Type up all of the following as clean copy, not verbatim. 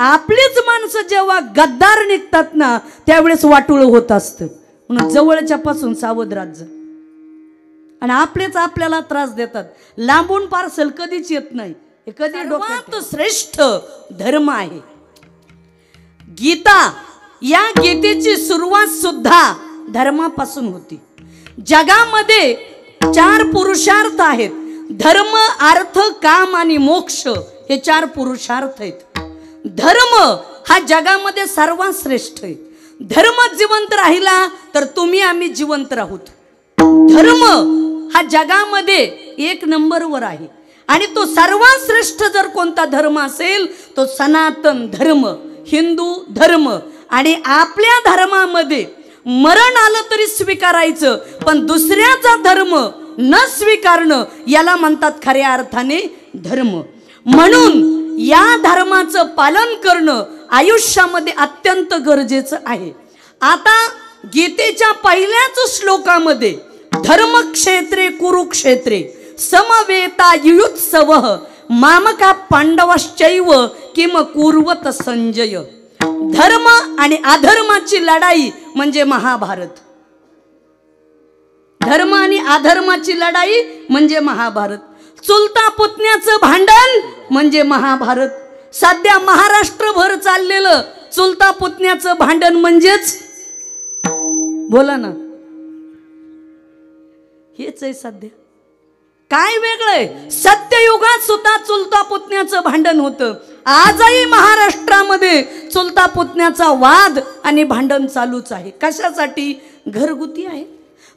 आपलीच माणसं जेव्हा गद्दार निघतात ना त्यावेळेस वाटुळ होत असतं. म्हणून जवळच्या पासून सावध राहायचं. आणि आपलेच आपल्याला त्रास देतात. लांबून पार्सल कधीच येत नाही. हे कधी डोक्यात श्रेष्ठ धर्म आहे गीता. या गीतेची सुरुवात सुद्धा धर्मापासून होती. जगामध्ये 4 पुरुषार्थ आहेत. धर्म, अर्थ, काम आणि मोक्ष हे 4 पुरुषार्थ आहेत. धर्म हा जगामध्ये सर्वात श्रेष्ठ आहे. धर्म जिवंत राहिला तर तुम्ही आम्ही जिवंत राहूत. धर्म हा जगामध्ये 1 नंबरवर आहे. आणि तो सर्वात श्रेष्ठ जर कोणता धर्म असेल तो सनातन धर्म, हिंदू धर्म. आणि आपल्या धर्मामध्ये मरण आलं तरी स्वीकारायचं, पण दुसऱ्याचा धर्म न स्वीकारणं याला म्हणतात खऱ्या अर्थाने धर्म. म्हणून या धर्माचं पालन करणं आयुष्यामध्ये अत्यंत गरजेचं आहे. आता गीतेच्या पहिल्याच श्लोकामध्ये धर्मक्षेत्रे कुरुक्षेत्रे समवेता युयुत्सवः मामका पांडवश्चैव किम कुर्वत संजय. धर्म आणि अधर्माची लढाई म्हणजे महाभारत. धर्म आणि अधर्माची लढाई म्हणजे महाभारत. चुलता पुतण्याचं भांडण म्हणजे महाभारत. सध्या महाराष्ट्रभर चाललेलं चुलता पुतण्याचं भांडण म्हणजेच, बोला ना, हेच आहे सध्या. काय वेगळंय? सत्ययुगात सुद्धा चुलता पुतण्याचं भांडण होतं. आजही महाराष्ट्रामध्ये चुलता पुतण्याचा वाद आणि भांडण चालूच आहे. कशासाठी? घरगुती आहे.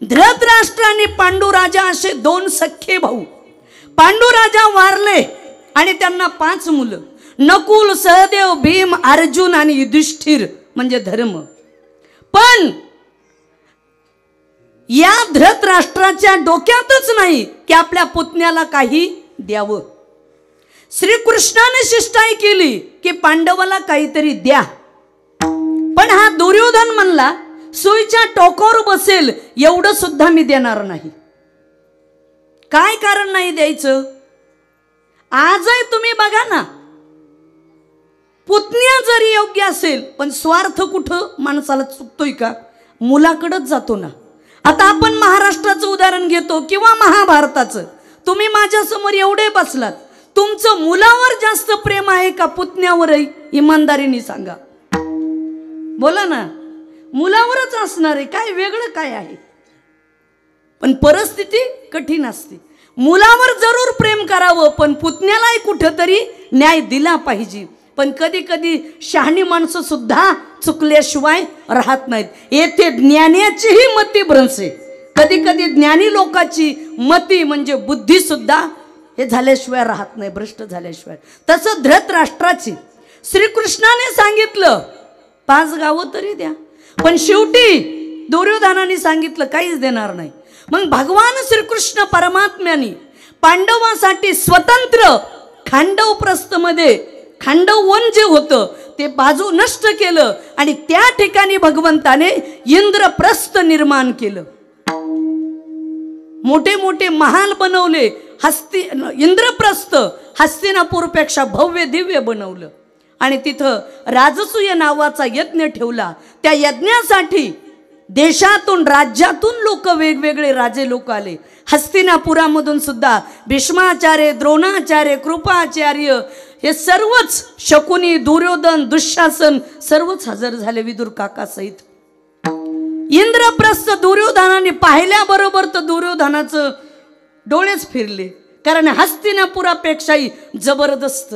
धृतराष्ट्र आणि पांडुराजा असे 2 सख्खे भाऊ. पांडुराजा वारले आणि त्यांना 5 मुलं. नकुल, सहदेव, भीम, अर्जुन आणि युधिष्ठिर म्हणजे धर्म. पण या धृतराष्ट्राच्या डोक्यातच नाही की आपल्या पुतण्याला काही द्यावं. श्रीकृष्णाने शिष्टाई केली की पांडवाला काहीतरी द्या. पण हा दुर्योधन म्हणला सुईच्या टोकावर बसेल एवढं सुद्धा मी देणार नाही. काय कारण नाही द्यायचं? आजही तुम्ही बघा ना, पुतण्या जरी योग्य असेल पण स्वार्थ कुठं माणसाला चुकतोय का? मुलाकडेच जातो ना. आता आपण महाराष्ट्राचं उदाहरण घेतो किंवा महाभारताचं. तुम्ही माझ्यासमोर एवढे बसलात, तुमचं मुलावर जास्त प्रेम आहे का पुतण्यावरही? इमानदारीने सांगा. बोला ना. मुलावरच असणार आहे. काय वेगळं काय आहे? पण परिस्थिती कठीण असते. मुलावर जरूर प्रेम करावं पण पुतण्यालाही कुठंतरी न्याय दिला पाहिजे. पण कधी कधी शहाणी माणसं सुद्धा चुकल्याशिवाय राहत नाहीत. येथे ज्ञानाचीही मती भ्रंशे. कधी कधी ज्ञानी लोकांची मती म्हणजे बुद्धी सुद्धा हे झाल्याशिवाय राहत नाही, भ्रष्ट झाल्याशिवाय. तसं धृतराष्ट्राची श्रीकृष्णाने सांगितलं 5 गावं तरी द्या, पण शेवटी दुर्योधनाने सांगितलं काहीच देणार नाही. मग भगवान श्रीकृष्ण परमात्म्याने पांडवांसाठी स्वतंत्र खांडव प्रस्थमध्ये खांडव वन जे होतं ते बाजू नष्ट केलं आणि त्या ठिकाणी भगवंताने इंद्रप्रस्थ निर्माण केलं. मोठे मोठे महाल बनवले. इंद्रप्रस्थ हस्तिनापूरपेक्षा भव्य दिव्य बनवलं आणि तिथं राजसूय नावाचा यज्ञ ठेवला. त्या यज्ञासाठी देशातून राज्यातून लोक वेगवेगळे राजे लोक आले. हस्तिनापुरामधून सुद्धा भीष्माचार्य, द्रोणाचार्य, कृपाचार्य हे सर्वच, शकुनी, दुर्योधन, दुःशासन सर्वच हजर झाले विदुर काका सहित. इंद्रप्रस्थ दुर्योधनाने पाहिल्याबरोबर तर दुर्योधनाचं डोळेच फिरले, कारण हस्तिनापुरापेक्षाही जबरदस्त.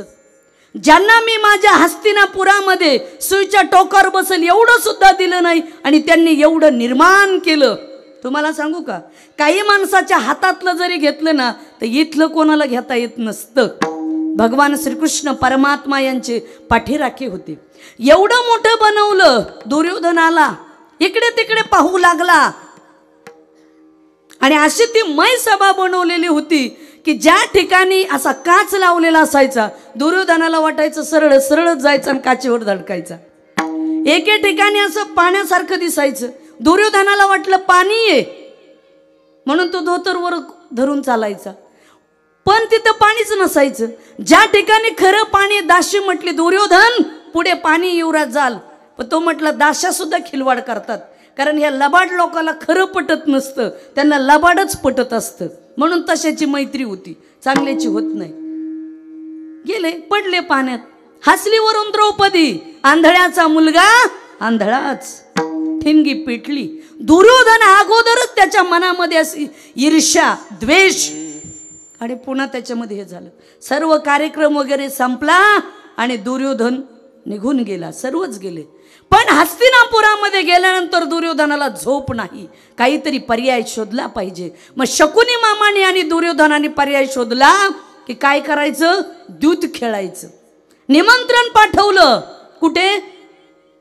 ज्यांना मी माझ्या हस्तिनापुरामध्ये सुईच्या टोकावर बसेल एवढं सुद्धा दिलं नाही आणि त्यांनी एवढं निर्माण केलं. तुम्हाला सांगू का, काही माणसाच्या हातातलं जरी घेतलं ना तर इथलं कोणाला घेता येत नसतं. भगवान श्रीकृष्ण परमात्मा यांचे पाठीराखे होते. एवढं मोठं बनवलं. दुर्योधनाला इकडे तिकडे पाहू लागला आणि अशी ती मय सभा बनवलेली होती की ज्या ठिकाणी असा काच लावलेला असायचा दुर्योधनाला वाटायचं सरळ सरळच जायचं आणि काचेवर धडकायचा. एके ठिकाणी असं पाण्यासारखं दिसायचं. दुर्योधनाला वाटलं पाणी आहे म्हणून तो धोतरवर धरून चालायचा, पण तिथं पाणीच नसायचं. ज्या ठिकाणी खरं पाणी, दाशी म्हटली दुर्योधन पुढे पाणी येऊरात जाल, पण तो म्हटला दाशा सुद्धा खिलवाड करतात, कारण ह्या लबाड लोकाला खरं पटत नसतं, त्यांना लबाडच पटत असतं, म्हणून तशाची मैत्री होती, चांगल्याची होत नाही. गेले, पडले पाण्यात, हसली वरून द्रौपदी, आंधळ्याचा मुलगा आंधळाच. ठिणगी पेटली. दुर्योधन अगोदरच त्याच्या मनामध्ये अशी ईर्ष्या, द्वेष, आणि पुन्हा त्याच्यामध्ये हे झालं. सर्व कार्यक्रम वगैरे संपला आणि दुर्योधन निघून गेला, सर्वच गेले. पण हस्तिनापुरामध्ये गेल्यानंतर दुर्योधनाला झोप नाही, काहीतरी पर्याय शोधला पाहिजे. मग शकुनी मामाने आणि दुर्योधनाने पर्याय शोधला की काय करायचं, द्यूत खेळायचं. निमंत्रण पाठवलं, कुठे,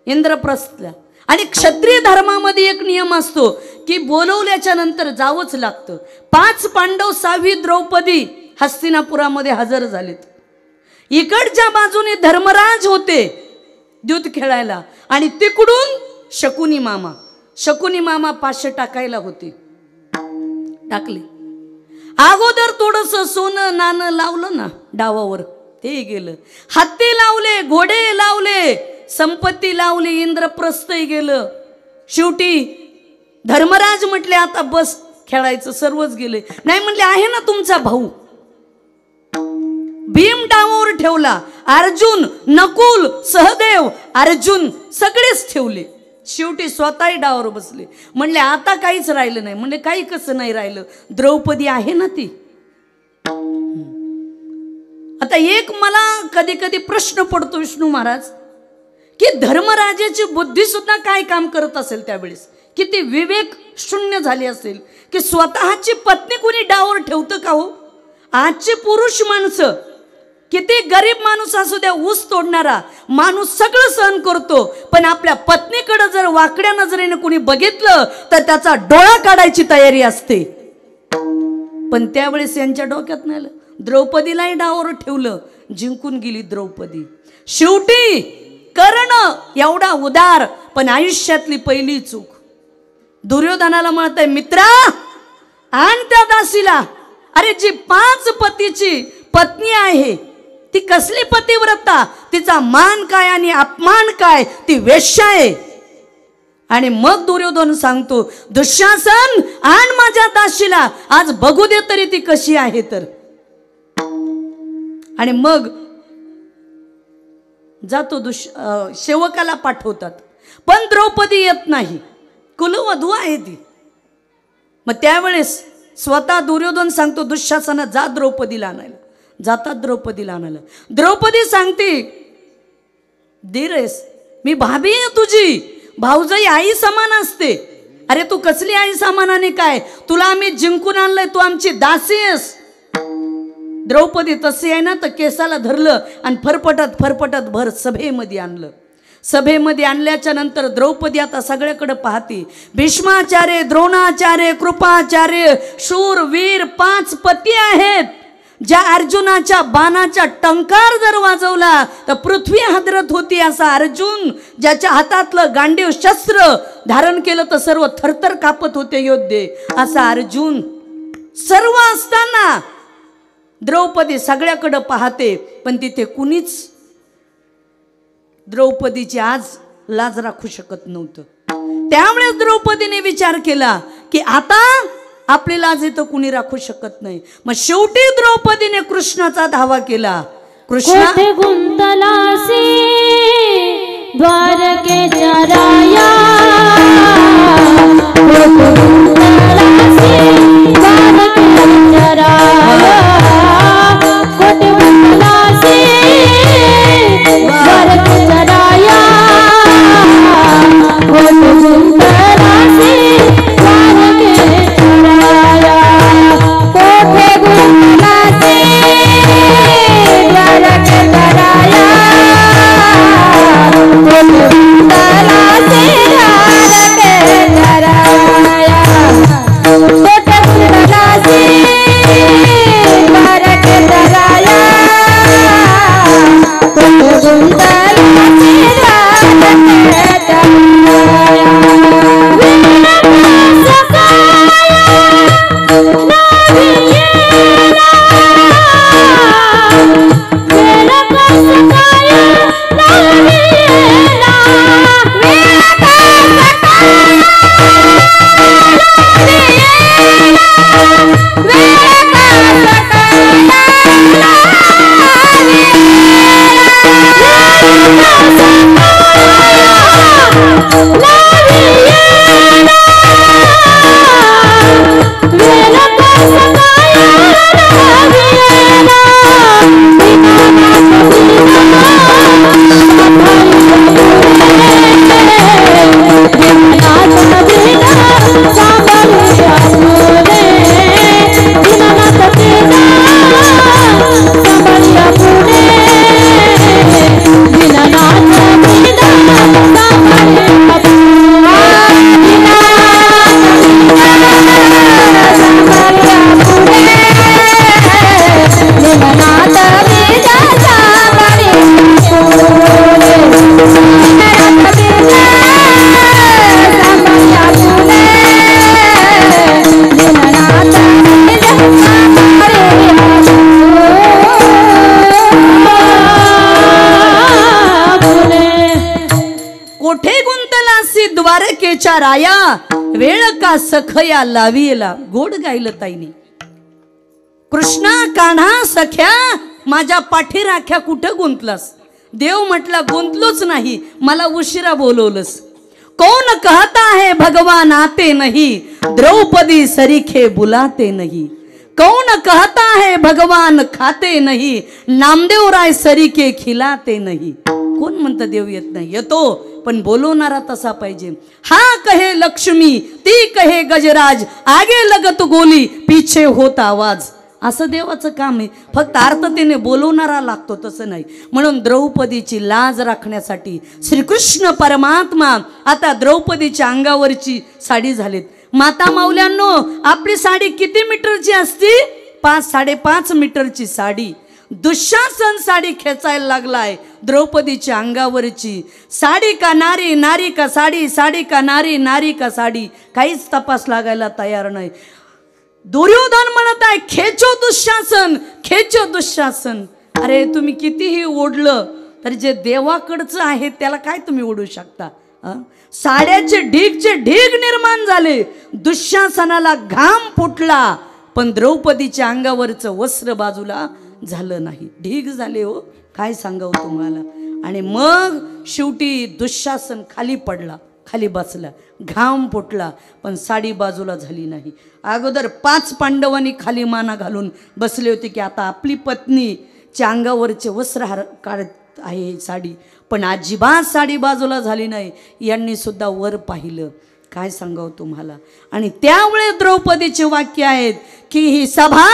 इंद्रप्रस्थला. आणि क्षत्रिय धर्मामध्ये एक नियम असतो की बोलवल्याच्या नंतर जावंच लागतं. 5 पांडव 6वी द्रौपदी हस्तिनापुरामध्ये हजर झालेत. इकडच्या बाजूने धर्मराज होते द्यूत खेळायला, आणि तिकडून शकुनी मामा 500 टाकायला होते. टाकले. अगोदर थोडस सोनं नाणं लावलं ना डावावर, ते गेलं. हत्ती लावले, घोडे लावले, संपत्ती लावली, इंद्रप्रस्थही गेलं. शेवटी धर्मराज म्हटले आता बस खेळायचं, सर्वच गेले. नाही म्हणले आहे ना तुमचा भाऊ. भीम डावावर ठेवला, अर्जुन, नकुल, सहदेव, अर्जुन सगळेच ठेवले. शेवटी स्वतःही डावावर बसले. म्हणले आता काहीच राहिलं नाही. म्हणले काही कसं नाही राहिलं, द्रौपदी आहे ना ती. आता एक मला कधी कधी प्रश्न पडतो विष्णू महाराज, की धर्मराजाची बुद्धी सुद्धा काय काम करत असेल त्यावेळेस, किती विवेक शून्य झाली असेल की स्वतःची पत्नी कोणी डावावर ठेवतं का हो. आजचे पुरुष माणसं, किती गरीब माणूस असू द्या, ऊस तोडणारा माणूस सगळं सहन करतो, पण आपल्या पत्नीकडे जर वाकड्या नजरेने कोणी बघितलं तर त्याचा डोळा काढायची तयारी असते. पण त्यावेळेस यांच्या डोक्यात नाही आलं. द्रौपदीलाही डावावर ठेवलं, जिंकून गेली द्रौपदी. शेवटी कर्ण एवढा उदार, पण आयुष्यातली पहिली चूक. दुर्योधनाला म्हणत आहे, मित्रा आण त्या दासीला. अरे जी 5 पतीची पत्नी आहे ती कसली पतिव्रता, तिचा मान काय आणि अपमान काय, ती वेश्या आहे. आणि मग दुर्योधन सांगतो, दुःशासन आण माझ्या दासीला, आज बघू दे तरी ती कशी आहे तर. आणि मग जातो, सेवकाला पाठवतात, पण द्रौपदी येत नाही, कुलवधू आहे ती. मग त्यावेळेस स्वतः दुर्योधन सांगतो, दुःशासना जा द्रौपदीला आणायला. जातात द्रौपदीला आणायला. द्रौपदी सांगते, धीरेस मी भाभी आहे तुझी, भाऊजाई आई समान असते. अरे तू कसली आई समानाने काय, तुला आम्ही जिंकून आणलंय, तू आमची दासी आहेस. द्रौपदी तसे आहे ना, तर केसाला धरलं आणि फरफटत भर सभेमध्ये आणलं. सभेमध्ये आणल्याच्या नंतर द्रौपदी आता सगळ्याकडे पाहते. भीष्माचार्य, द्रोणाचार्य, कृपाचार्य, शूर, वीर 5 पती आहेत. ज्या अर्जुनाच्या बाणाचा टंकार जर वाजवला तर पृथ्वी हादरत होती असा अर्जुन, ज्याच्या हातातलं गांडीव शस्त्र धारण केलं तर सर्व थरथर कापत होते योद्धे, असा अर्जुन सर्व असताना द्रौपदी सगळ्याकडे पाहते, पण तिथे कुणीच द्रौपदीची आज लाज राखू शकत नव्हतं. त्यामुळे द्रौपदीने विचार केला की आता आपली लाज इथं कुणी राखू शकत नाही. मग शेवटी द्रौपदीने कृष्णाचा धावा केला. कृष्ण गुंतलासी द्वारकेच्या राया, गुंतलासी द्वारकेच्या राया, कोटी गुंतलासी द्वारकेच्या राया, कोटी गुंतलासी द्वारकेच्या राया, कोठे गुंतलासी द्वारकेच्या राया, कोटी गुंतलासी द्वारकेच्या राया. द्वारकेच्या राया वेळ का सखया लावीला गोड गायलं ताईने. कृष्णा कान्हा सख्या माझ्या पाठी राख्या कुठं गुंतलास. देव म्हटला गुंतलोच नाही, मला उशिरा बोलवलंस. कौन कहता है भगवान आते नहीं, द्रौपदी सरीखे बुलाते नहीं. कौन कहता है भगवान खाते नहीं, नामदेव राय सरीके खिलाते नहीं. कोण म्हणतं देव येत नाही? येतो, पण बोलवणारा तसा पाहिजे. हा कहे लक्ष्मी, ती कहे गजराज, आगे लगत गोली पीछे होत आवाज. असं देवाचं काम आहे. फक्त अर्थतेने बोलवणारा लागतो, तसं नाही. म्हणून द्रौपदीची लाज राखण्यासाठी श्रीकृष्ण परमात्मा आता द्रौपदीच्या अंगावरची साडी झालीत. माता माऊल्यांनो, आपली साडी किती मीटरची असती? 5-5.5 मीटरची साडी. दुःशासन साडी खेचायला लागलाय द्रौपदीच्या अंगावरची. साडी का नारी, नारी का साडी, साडी का नारी, नारी का साडी. काहीच तपास लागायला तयार नाही. दुर्योधन म्हणत आहे खेचो दुःशासन, खेचो दुःशासन. अरे तुम्ही कितीही ओढलं तर जे देवाकडचं आहे त्याला काय तुम्ही ओढू शकता? साड्याचे ढीगचे ढीग निर्माण झाले. दुःशासनाला घाम फुटला, पण द्रौपदीच्या अंगावरचं वस्त्र बाजूला झालं नाही. ढीग झाले हो, काय सांगावं तुम्हाला. आणि मग शेवटी दुःशासन खाली पडला, खाली बसला, घाम फुटला, पण साडी बाजूला झाली नाही. अगोदर 5 पांडवांनी खाली माना घालून बसले होते की आता आपली पत्नीच्या अंगावरचे वस्त्र काढत आहे साडी, पण अजिबात साडी बाजूला झाली नाही. यांनी सुद्धा वर पाहिलं. काय सांगावं तुम्हाला. आणि त्यावेळेस द्रौपदीचे वाक्य आहेत की ही सभा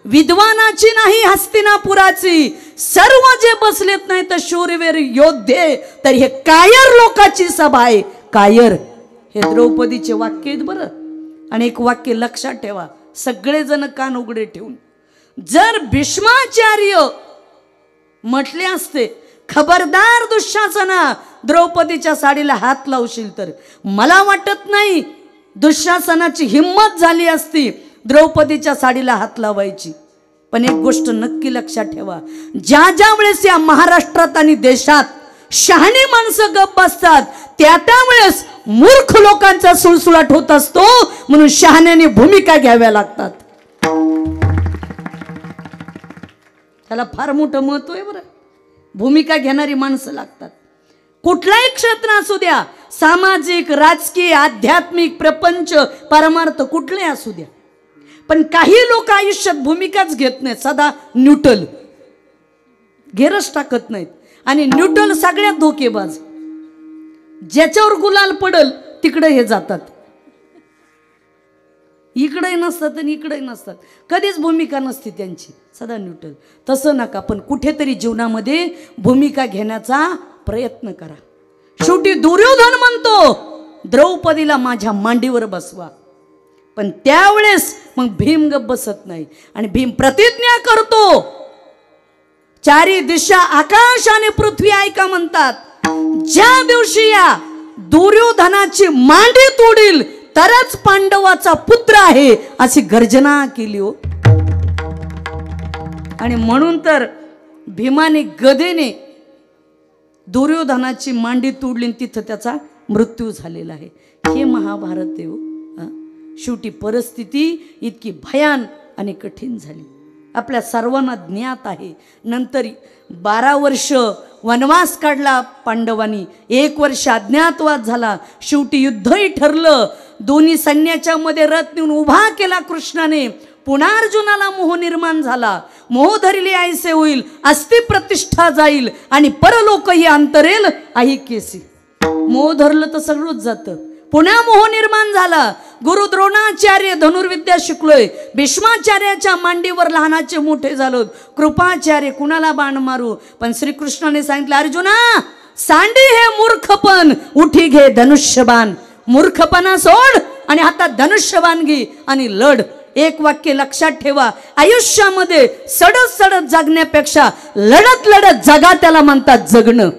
विद्वानाची नाही हस्तिनापुराची. सर्व जे बसलेत नाही तर शूरवीर योद्धे, तर हे कायर लोकांची सभा आहे. कायर हे द्रौपदीचे वाक्य आहेत बरं. आणि एक वाक्य लक्षात ठेवा, सगळेजण कान उघडे ठेवून. जर भीष्माचार्य म्हटले असते खबरदार दुःशासना द्रौपदीच्या साडीला हात लावशील, तर मला वाटत नाही दुःशासनाची हिम्मत झाली असती द्रौपदीच्या साडीला हात लावायची. पण एक गोष्ट नक्की लक्षात ठेवा, ज्या ज्या वेळेस या महाराष्ट्रात आणि देशात शहाणी माणसं गप्प बसतात त्यावेळेस मूर्ख लोकांचा सुळसुळाट होत असतो. म्हणून शहाण्याने भूमिका घ्याव्या लागतात. त्याला फार मोठं महत्व आहे बरं. भूमिका घेणारी माणसं लागतात. कुठलाही क्षेत्र असू द्या, सामाजिक, राजकीय, आध्यात्मिक, प्रपंच, परमार्थ कुठले असू द्या. पण काही लोक आयुष्यात भूमिकाच घेत नाहीत. सदा न्यूट्रल, घेरच टाकत नाहीत. आणि न्यूट्रल सगळ्यात धोकेबाज. ज्याच्यावर गुलाल पडल तिकडे हे जातात, इकडे नसतात आणि इकडे नसतात. कधीच भूमिका नसते त्यांची, सदा न्यूट्रल. तसं नका, पण कुठेतरी जीवनामध्ये भूमिका घेण्याचा प्रयत्न करा. शेवटी दुर्योधन म्हणतो द्रौपदीला माझ्या मांडीवर बसवा. पण त्यावेळेस मग भीम गप्प बसत नाही आणि भीम प्रतिज्ञा करतो. चारी दिशा आकाश आणि पृथ्वी ऐका म्हणतात. ज्या दिवशी या दुर्योधनाची मांडी तोडील तरच पांडवाचा पुत्र आहे अशी गर्जना केली हो. आणि म्हणून तर भीमाने गदेने दुर्योधनाची मांडी तोडली, तिथं त्याचा मृत्यू झालेला आहे. हे महाभारत आहे हो. शेवटी परिस्थिती इतकी भयान आणि कठीण झाली. आपल्या सर्वांना ज्ञात आहे. नंतर 12 वर्ष वनवास काढला पांडवांनी, 1 वर्ष अज्ञातवास झाला, शेवटी युद्धही ठरलं. दोन्ही सैन्याच्या मध्ये रथ नेऊन उभा केला कृष्णाने. पुन्हा अर्जुनाला मोह निर्माण झाला. मोह धरिले ऐसे होईल, अस्ति प्रतिष्ठा जाईल आणि परलोकही अंतरेल ऐकेसी. मोह धरलं तर सगळंच जातं. पुन्हा मोह निर्माण झाला. गुरु द्रोणाचार्य धनुर्विद्या शिकलोय, भीष्माचार्याच्या मांडीवर लहानाचे मोठे झालो, कृपाचार्य कुणाला बाण मारू. पण श्रीकृष्णाने सांगितलं, अर्जुना सांडी हे मूर्खपण, उठी घे धनुष्यबाण. मूर्खपणा सोड आणि हातात धनुष्यबाण घे आणि लढ. एक वाक्य लक्षात ठेवा, आयुष्यामध्ये सडत सडत जगण्यापेक्षा लढत लढत जगा, त्याला म्हणतात जगणं.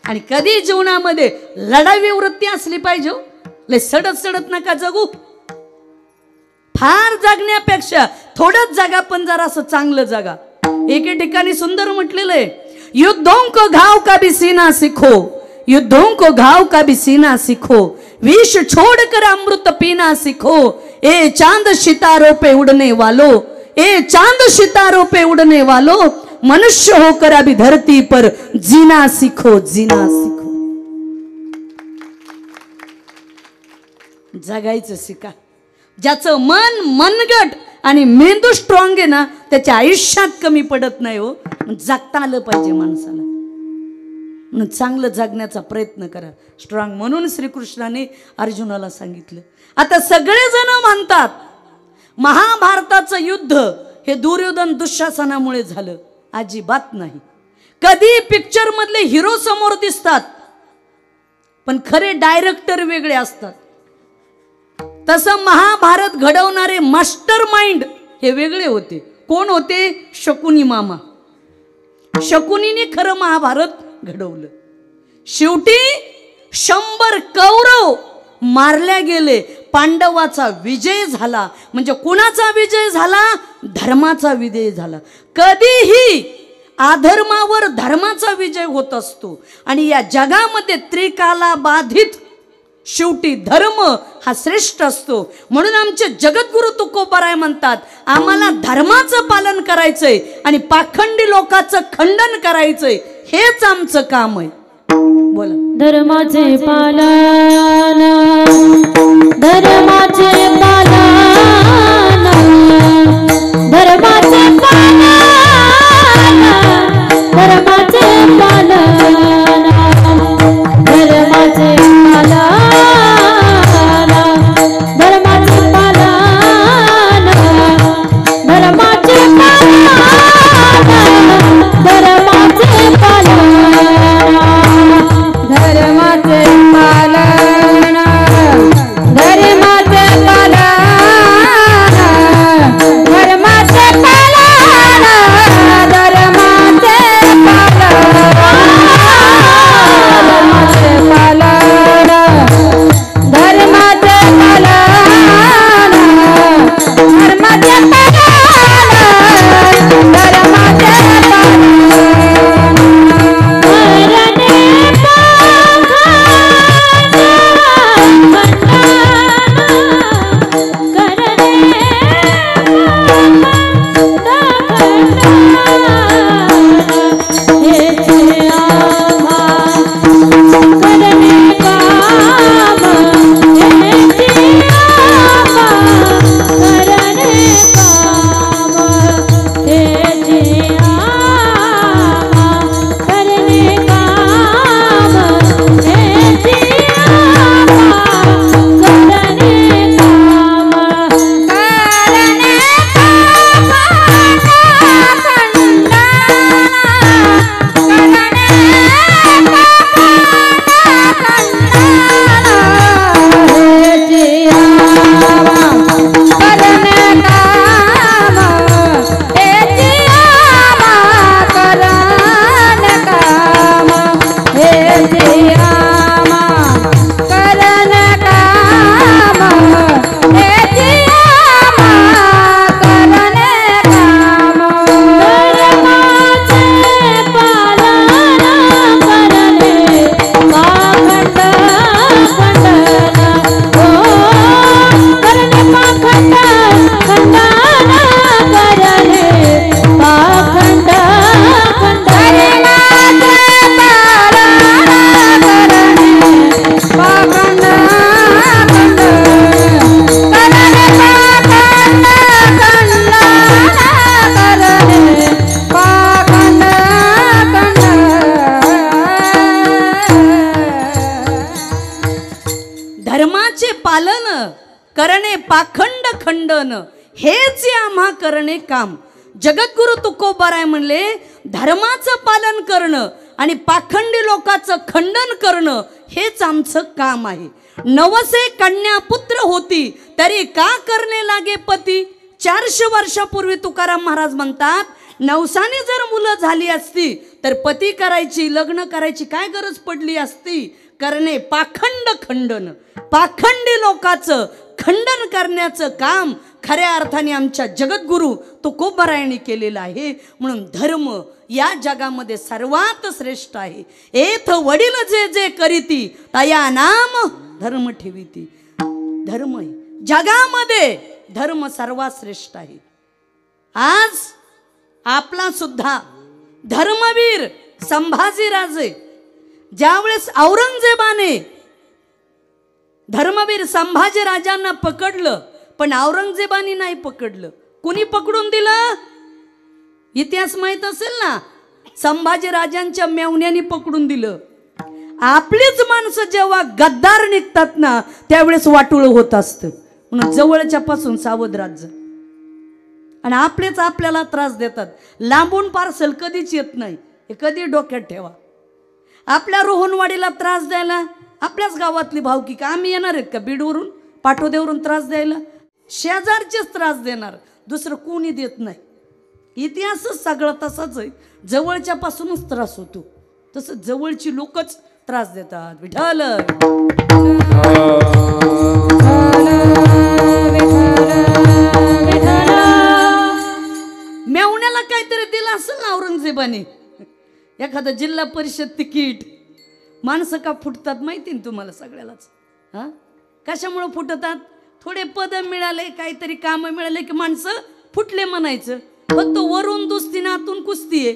आणि कधी जीवनामध्ये लढावी वृत्ती असली पाहिजे. लय सडत सडत नका जगू. फार जगण्यापेक्षा थोडंच जगा, पण जरा असं चांगलं जगा. एके ठिकाणी सुंदर म्हटलेलं आहे, युद्धों को घाव का भी सीना सीखो, युद्धों को घाव का भी सीना सीखो, विष छोड़कर अमृत पीना सीखो. ए चांद सितारों पे उड़ने वालों, ए चांद सितारों पे उड़ने वालों, मनुष्य होकर अभी धरती पर जीना सीखो, जीना सीखो. जगायचं शिका. ज्याचं मन मनगट आणि मेंदू स्ट्रॉंग आहे ना, त्याच्या आयुष्यात कमी पडत नाही हो. जगता आलं पाहिजे माणसाला, म्हणून चांगलं जगण्याचा प्रयत्न करा, स्ट्रॉंग. म्हणून श्रीकृष्णाने अर्जुनाला सांगितलं. आता सगळेजण म्हणतात महाभारताचं युद्ध हे दुर्योधन दुःशासनामुळे झालं. अजिबात नाही. कधी पिक्चर मधले हिरो समोर दिसतात, पण खरे डायरेक्टर वेगळे असतात. तसं महाभारत घडवणारे मास्टर माइंड हे वेगळे होते. कोण होते? शकुनी मामा. शकुनीने खरं महाभारत घडवलं. शेवटी 100 कौरव मारल्या गेले, पांडवाचा विजय झाला. म्हणजे कुणाचा विजय झाला? धर्माचा विजय झाला. कधीही अधर्मावर धर्माचा विजय होत असतो. आणि या जगामध्ये त्रिकाला बाधित शेवटी धर्म हा श्रेष्ठ असतो. म्हणून आमचे जगद्गुरु तुकोबाराय म्हणतात, आम्हाला धर्माचं पालन करायचंय आणि पाखंडी लोकांचं खंडन करायचंय, हेच आमचं काम आहे. बोला. धर्माचे पालन, धर्माचे पालन, धर्माचे पालन, धर्माचे पालन, धर्माचे पालन, धर्माचे पालन, धर्माचे पालन, धर्माचे पालन, धर्माचे पालन, धर्माचे पालन, धर्माचे पालन, धर्माचे पालन. पालन करणे पाखंड खंडन हेच आम्हा करणे काम. जगद्गुरु तुकोबाराय म्हणले धर्माचं पालन करणं आणि पाखंडी लोकांचं खंडन करणं हेच आमचं काम आहे. नवसे कन्या पुत्र होती तरी का करणे लागे पती. 400 वर्षापूर्वी तुकाराम महाराज म्हणतात नवसाने जर मुलं झाली असती तर पती करायची लग्न करायची काय गरज पडली असती. करणे पाखंड खंडन पाखंडी लोकांचं खंडन करण्याचं काम खऱ्या अर्थाने आमच्या जगद्गुरु तुकोबारायांनी केलेलं आहे. म्हणून धर्म या जगामध्ये सर्वात श्रेष्ठ आहे. एथ वडील जे जे करीती तया नाम धर्म ठेवीती. धर्म जगामध्ये धर्म सर्वात श्रेष्ठ आहे. आज आपला सुद्धा धर्मवीर संभाजीराजे ज्यावेळेस औरंगजेबाने धर्मवीर संभाजी राजांना पकडलं पण औरंगजेबाने नाही पकडलं. कुणी पकडून दिलं इतिहास माहित असेल ना. संभाजी राजांच्या मेवण्याने पकडून दिलं. आपलीच माणसं जेव्हा गद्दार निघतात ना त्यावेळेस वाटुळ होत असतं. म्हणून जवळच्या पासून सावध राहायचं. आणि आपलेच आपल्याला त्रास देतात. लांबून पार्सल कधीच येत नाही हे कधी डोक्यात ठेवा. आपल्या रोहनवाडीला त्रास द्यायला आपल्याच गावातली भावकी का आम्ही येणार आहेत का बीडवरून पाटोदेवरून त्रास द्यायला. शेजारचेच त्रास देणार दुसरं कोणी देत नाही. इतिहासच सगळं तसाच आहे. जवळच्या पासूनच त्रास होतो तसं जवळची लोकच त्रास देतात. विठ्ठल मेवण्याला काहीतरी दिलं असेल ना औरंगजेबाने एखादं जिल्हा परिषद तिकीट. माणसं का फुटतात माहिती ना तुम्हाला सगळ्यालाच. हा कशामुळे फुटतात. थोडे पद मिळाले काहीतरी काम मिळाले की माणसं फुटले म्हणायचं. फक्त वरून दुसती ना आतून कुस्ती आहे.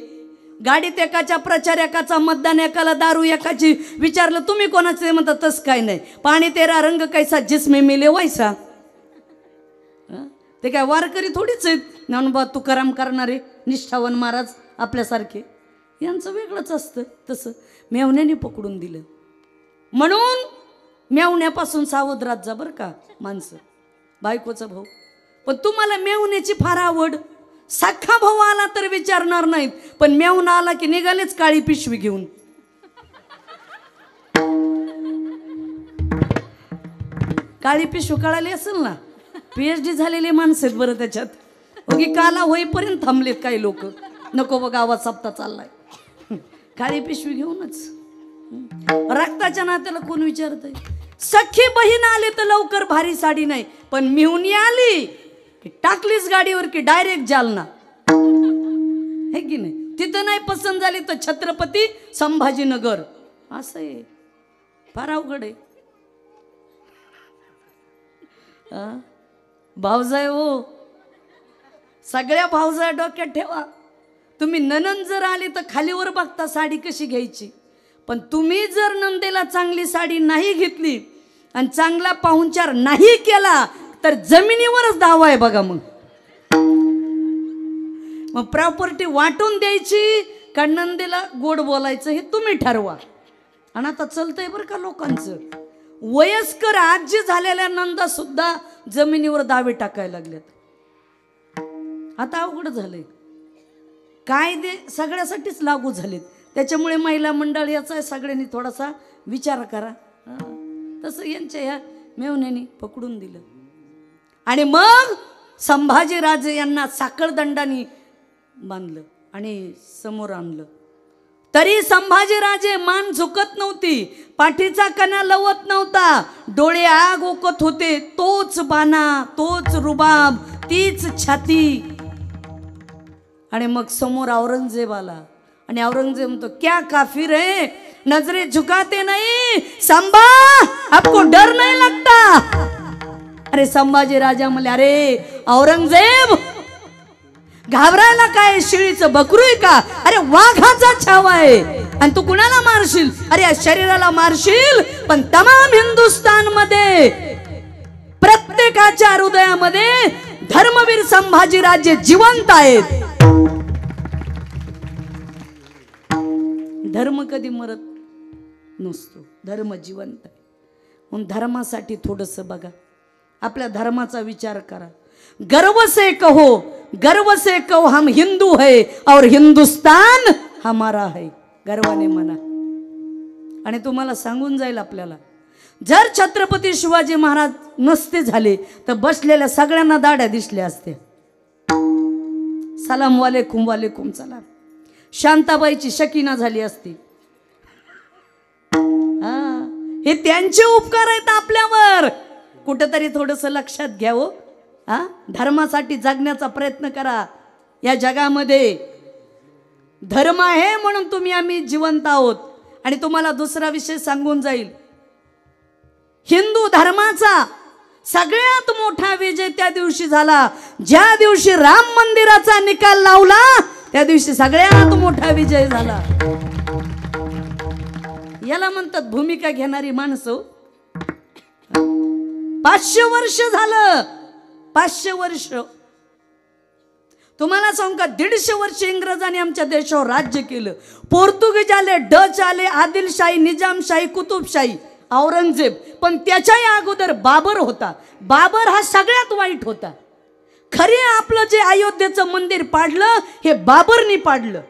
गाडीत एकाच्या प्रचार एकाचा मतदान एकाला दारू एकाची विचारलं तुम्ही कोणाचे म्हणतात तसं काय नाही. पाणी तेरा रंग कैसा जिसमे मिले वैसा. ते काय वारकरी थोडीच आहेत ज्ञानोबा तुकाराम करणारे निष्ठावन महाराज आपल्यासारखे यांचं वेगळंच असतं. तसं मेवण्याने पकडून दिलं. म्हणून मेवण्यापासून सावध राहत जा बरं का माणसं. बायकोचा भाऊ पण तुम्हाला मेवण्याची फार आवड. सख्खा भाऊ आला तर विचारणार नाहीत पण मेवणा आला की निघालेच काळी पिशवी घेऊन. काळी पिशवी कळाली असेल ना. PhD झालेले माणसं आहेत बरं त्याच्यात. ओके काला होईपर्यंत थांबलेत काही लोक. नको बघ आवाज सप्ता चाललाय. काळी पिशवी घेऊनच. रक्ताच्या नात्याला कोण विचारतंय. सख्खी बहीण आली तर लवकर भारी साडी नाही पण मिहुनी आली की टाकलीच गाडीवर की डायरेक्ट जालना. हे की नाही. तिथं नाही पसंत झाली तर छत्रपती संभाजीनगर. असं आहे फार अवघड आहे. भावजाय हो सगळ्या भावजाय डोक्यात ठेवा. तुम्ही ननंद जर आली तर खालीवर बघता साडी कशी घ्यायची. पण तुम्ही जर नंदेला चांगली साडी नाही घेतली आणि चांगला पाहुणचार नाही केला तर जमिनीवरच दावा आहे बघा. मग प्रॉपर्टी वाटून द्यायची का नंदेला गोड बोलायचं हे तुम्ही ठरवा. आणि आता चलतंय बरं का लोकांचं. वयस्कर आजी झालेल्या नंदा सुद्धा जमिनीवर दावे टाकायला लागल्यात. आता अवघड झालंय. कायदे सगळ्यासाठीच लागू झालेत. त्याच्यामुळे महिला मंडळ याचा सगळ्यांनी थोडासा विचार करा. तसं यांच्या या मेवण्याने पकडून दिलं. आणि मग संभाजीराजे यांना साखळदंडाने बांधलं आणि समोर आणलं. तरी संभाजीराजे मान झुकत नव्हती. पाठीचा कणा लवत नव्हता. डोळे आग ओकत होते. तोच बाणा तोच रुबाब तीच छाती. आणि मग समोर औरंगजेब आला आणि औरंगजेब म्हणतो क्या काफिर है नजरे झुकाते नहीं संभा आपको डर नहीं लगता. अरे संभाजी राजा म्हणले अरे औरंगजेब घाबरायला काय शिळीचं बकरू आहे का. अरे वाघाचा छावा आहे आणि तू कुणाला मारशील. अरे या शरीराला मारशील पण तमाम हिंदुस्तान मध्ये प्रत्येकाच्या हृदयामध्ये धर्मवीर संभाजीराजे जिवंत आहेत. धर्म कधी मरत नसतो. धर्म जिवंत आहे. म्हणून धर्मासाठी थोडंसं बघा, आपल्या धर्माचा विचार करा. गर्व से कहो हम हिंदू है और हिंदुस्तान हमारा है. गर्वाने म्हणा. आणि तुम्हाला सांगून जाईल आपल्याला, जर छत्रपती शिवाजी महाराज नसते झाले तर बसलेल्या सगळ्यांना दाढ्या दिसल्या असत्या. सलाम वालेकुम वालेकुम सलाम. शांताबाईची शकीना झाली असती. हे त्यांचे उपकार आहेत आपल्यावर. कुठेतरी थोडंसं लक्षात घ्यावं. धर्मासाठी जगण्याचा प्रयत्न करा. या जगामध्ये धर्म आहे म्हणून तुम्ही आम्ही जिवंत आहोत. आणि तुम्हाला दुसरा विषय सांगून जाईल, हिंदू धर्माचा सगळ्यात मोठा विजय त्या दिवशी झाला ज्या दिवशी राम मंदिराचा निकाल लावला. त्या दिवशी सगळ्यात मोठा विजय झाला. याला म्हणतात भूमिका घेणारी माणसं. 500 वर्ष झालं. 500 वर्ष. तुम्हाला सांगू का, 150 वर्ष इंग्रजांनी आमच्या देशावर राज्य केलं. पोर्तुगीज आले, डच आले, आदिलशाही, निजामशाही, कुतुबशाही, औरंगजेब. पण त्याच्याही अगोदर बाबर होता. बाबर हा सगळ्यात वाईट होता. खरे आपलं जे अयोध्येचं मंदिर पाडलं हे बाबरनी पाडलं.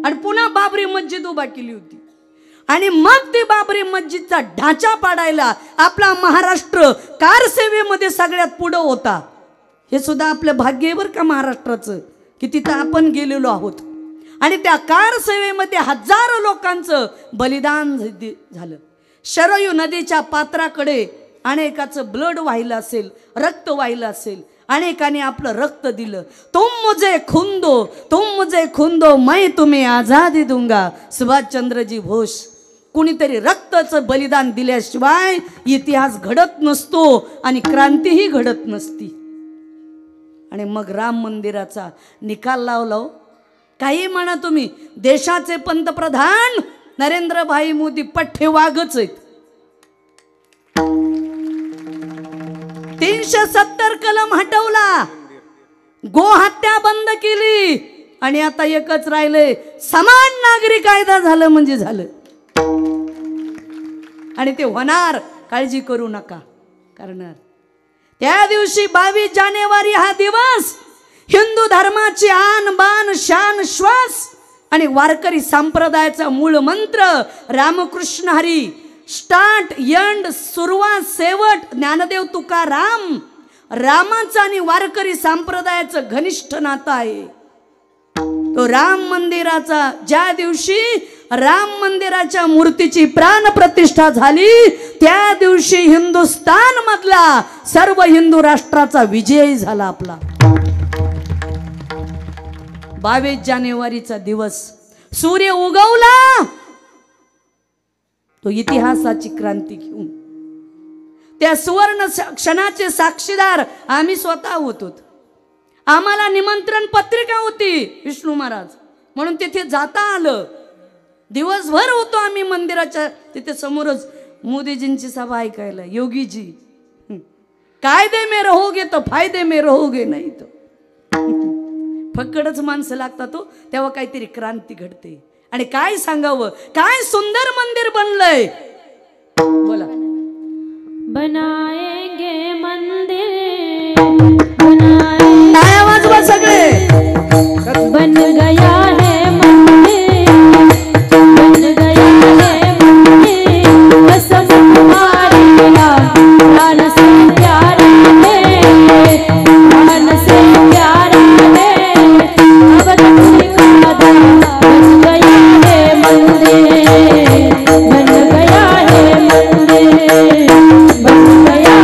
आणि पुन्हा बाबरी मस्जिद उभा केली होती. आणि मग ते बाबरी मस्जिदचा ढाचा पाडायला आपला महाराष्ट्र कारसेवेमध्ये सगळ्यात पुढं होता. हे सुद्धा आपलं भाग्य आहे बरं का महाराष्ट्राचं, की तिथं आपण गेलेलो आहोत. आणि त्या कारसेवेमध्ये हजारो लोकांचं बलिदान झालं. शरयू नदीच्या पात्राकडे अनेकाचं ब्लड वाहिलं असेल, रक्त वाहिलं असेल. अनेकांनी आपलं रक्त दिलं. तुम मुझे खून दो मैं तुम्हें आजादी दूंगा. सुभाषचंद्रजी बोस. कुणीतरी रक्ताचं बलिदान दिल्याशिवाय इतिहास घडत नसतो आणि क्रांतीही घडत नसती. आणि मग राम मंदिराचा निकाल लावला. काही म्हणा तुम्ही, देशाचे पंतप्रधान नरेंद्रभाई मोदी पठ्ठे वाघच आहेत. 370 कलम हटवला, गोहत्या बंद केली. आणि आता एकच राहिले, समान नागरी कायदा झालं म्हणजे झालं. आणि ते होणार, काळजी करू नका, करणार. त्या दिवशी 22 जानेवारी हा दिवस हिंदू धर्माची आन बान शान श्वास आणि वारकरी संप्रदायाचा मूळ मंत्र रामकृष्ण हरी. स्टार्ट एंड, सुरुवात शेवट ज्ञानदेव तुकाराम. रामाचं आणि वारकरी संप्रदायाचं घनिष्ठ नातं आहे. तो राम मंदिराचा, ज्या दिवशी राम मंदिराच्या मूर्तीची प्राण प्रतिष्ठा झाली त्या दिवशी हिंदुस्तान मधला सर्व हिंदू राष्ट्राचा विजय झाला आपला. 22 जानेवारीचा दिवस सूर्य उगवला. तो इतिहासाची क्रांती घेऊन, त्या सुवर्ण क्षणाचे साक्षीदार आम्ही स्वतः होतो. आम्हाला निमंत्रण पत्रिका होती विष्णू महाराज, म्हणून तिथे जाता आलं. दिवसभर होतो आम्ही मंदिराच्या तिथे समोरच मोदीजींची सभा ऐकायला. योगीजी, कायदे में रहोगे तो फायदे में रहोगे नाही तो. फक्कडच माणसं लागतात तो, तेव्हा काहीतरी क्रांती घडते. आणि काय सांगावं, काय सुंदर मंदिर बनलंय. बोला. बनाएंगे मंदिर, टाळ्या वाजवा सगळे. बन गया है मंदिर, बन गया है मंदिर. कसम तुम्हारी प्राण से प्यारा है, प्राण से प्यारा है. अब तुझे वादा, बन गया है मंदिर, बन गया है मंदिर, बन गया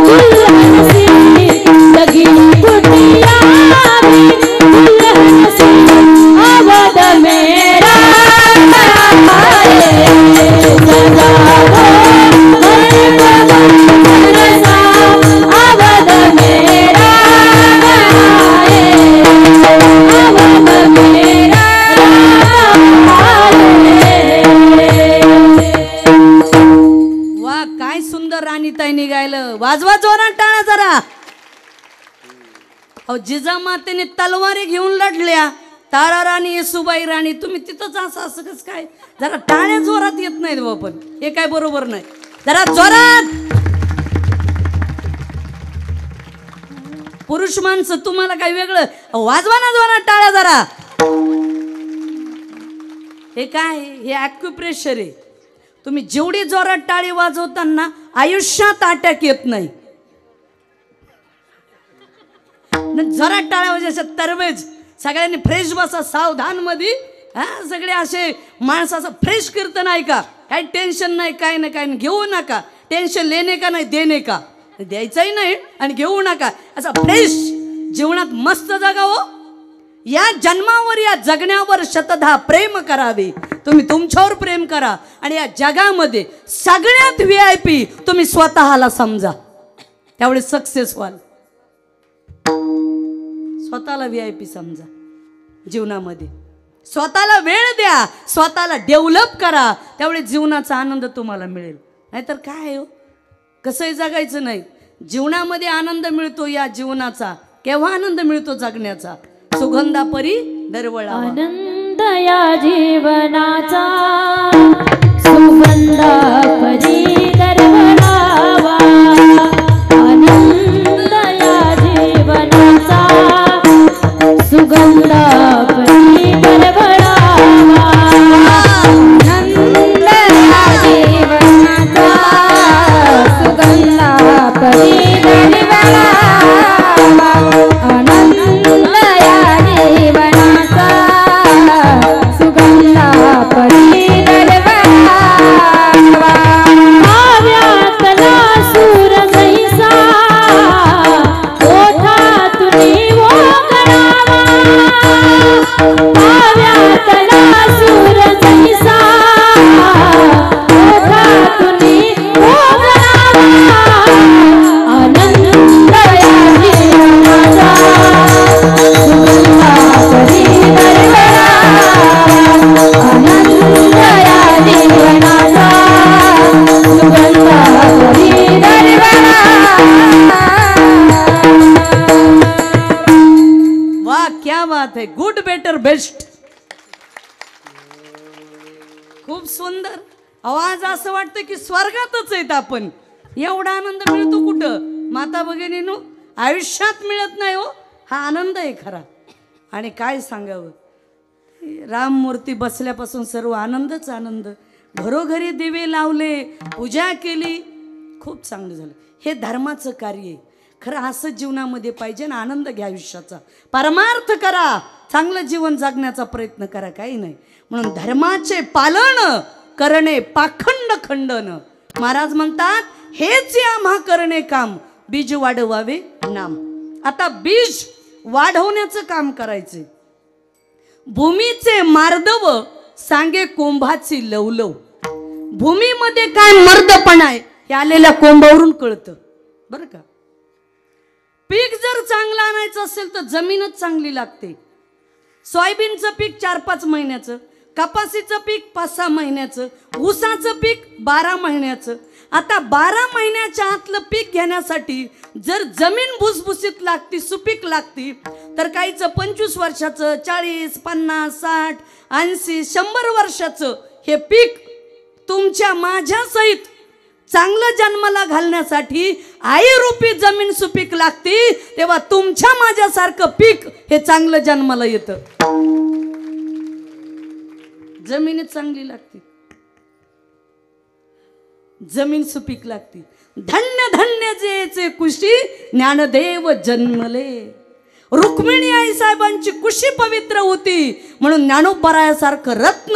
दुल्हन सी लगी कुटिया भी दुल्हन सी अवध मेरा आए सजा दो सा अवध मेरा आए अवध मेरा वा काय सुंदर राणीताई निघायलं. वाजवा जोरात टाळा जरा. अहो जिजामातेने तलवारी घेऊन लढल्या. तारा राणी येसुबाई राणी तुम्ही तिथंच असं कस काय. जरा टाळ्या जोरात येत नाहीत व पण हे काय बरोबर नाही. जरा जोरात. पुरुष माणसं तुम्हाला काय वेगळं. वाजवा ना जोरात टाळ्या जरा. हे काय हे ॲक्युप्रेशर आहे. तुम्ही जेवढी जोरात टाळी वाजवताना आयुष्यात अटॅक येत नाही. जोरात टाळ्या वाजवायच्या तरवेज सगळ्यांनी फ्रेश बसा सावधान मध्ये. हा सगळे असे माणसाचं फ्रेश कीर्तन ऐका. काय टेन्शन नाही काय ना काय घेऊ नका. टेन्शन लेणे का नाही देणे का द्यायचंही नाही आणि घेऊ नका. असं फ्रेश जीवनात मस्त जगावं. या जन्मावर या जगण्यावर शतधा प्रेम करावे. तुम्ही तुमच्यावर प्रेम करा आणि या जगामध्ये सगळ्यात VIP तुम्ही स्वतःला समजा. त्यावेळी सक्सेस व्हाल. स्वतःला VIP समजा जीवनामध्ये. स्वतःला वेळ द्या. स्वतःला डेव्हलप करा. त्यावेळी जीवनाचा आनंद तुम्हाला मिळेल. नाहीतर काय हो कसंही जगायचं नाही. जीवनामध्ये आनंद मिळतो या जीवनाचा. केव्हा आनंद मिळतो जगण्याचा. सुगंधा परी दरवळा. आनंद या जीवनाचा सुगंधा परी दरवळावा. आनंद या जीवनाचा सुगंधा परी दरवळावा. आनंद या जीवनाचा सुगंधा परी दरवळावा. आनंद या जीवनाचा सुगंधा परी दरवळावा. भाव्यातला सूर जैसा ओठातून ओघळावा. भाव्यातला सूर जैसा ओठातून ओघळावा. आनंद या जीवनाचा सुगंधा परी दरवळावा. आनंद या जीवनाचा सुगंधा परी दरवळावा. वाह क्या बात है. Good better best. खूप सुंदर आवाज. असं वाटतं की स्वर्गातच आहेत आपण. एवढा आनंद मिळतो कुठं माता भगिनीनो. आयुष्यात मिळत नाही हो. हा आनंद आहे खरा. आणि काय सांगावं. राममूर्ती बसल्यापासून सर्व आनंदच आनंद. घरोघरी दिवे लावले पूजा केली. खूप चांगलं झालं. हे धर्माचं कार्य आहे खरं. असं जीवनामध्ये पाहिजे ना. आनंद घ्या आयुष्याचा. परमार्थ करा. चांगलं जीवन जगण्याचा प्रयत्न करा. काही नाही. म्हणून धर्माचे पालन करणे पाखंड खंडन. महाराज म्हणतात हेच आम्हा करणे काम बीज वाढवावे नाम. आता बीज वाढवण्याचं काम करायचे. भूमीचे मार्दव सांगे कोंभाची लवलव. भूमीमध्ये काय मर्दपणा आहे हे आलेल्या कोंबावरून कळतं बरं का. पीक जर चांगलं आणायचं असेल तर जमीनच चांगली लागते. सोयाबीनचं पीक 4-5 महिन्याचं, कपासीचं पीक 5-6 महिन्याचं, ऊसाचं पीक 12 महिन्याचं. आता 12 महिन्याच्या आतलं पीक घेण्यासाठी जर जमीन भुसभुशीत लागती सुपीक लागती तर काहीचं 25 वर्षाचं, 40, 50, 60, 80, 100 वर्षाचं हे पीक तुमच्या माझ्या सहित चांगलं जन्माला घालण्यासाठी आई रूपी जमीन सुपीक लागती. तेव्हा तुमच्या माझ्यासारखं पीक हे चांगलं जन्माला येतं. जमीन चांगली लागती, जमीन सुपीक लागती. धन्य धन्य जेचे कुशी ज्ञानदेव जन्मले. रुक्मिणी आई साहेबांची कुशी पवित्र होती म्हणून ज्ञानोबरायासारखं रत्न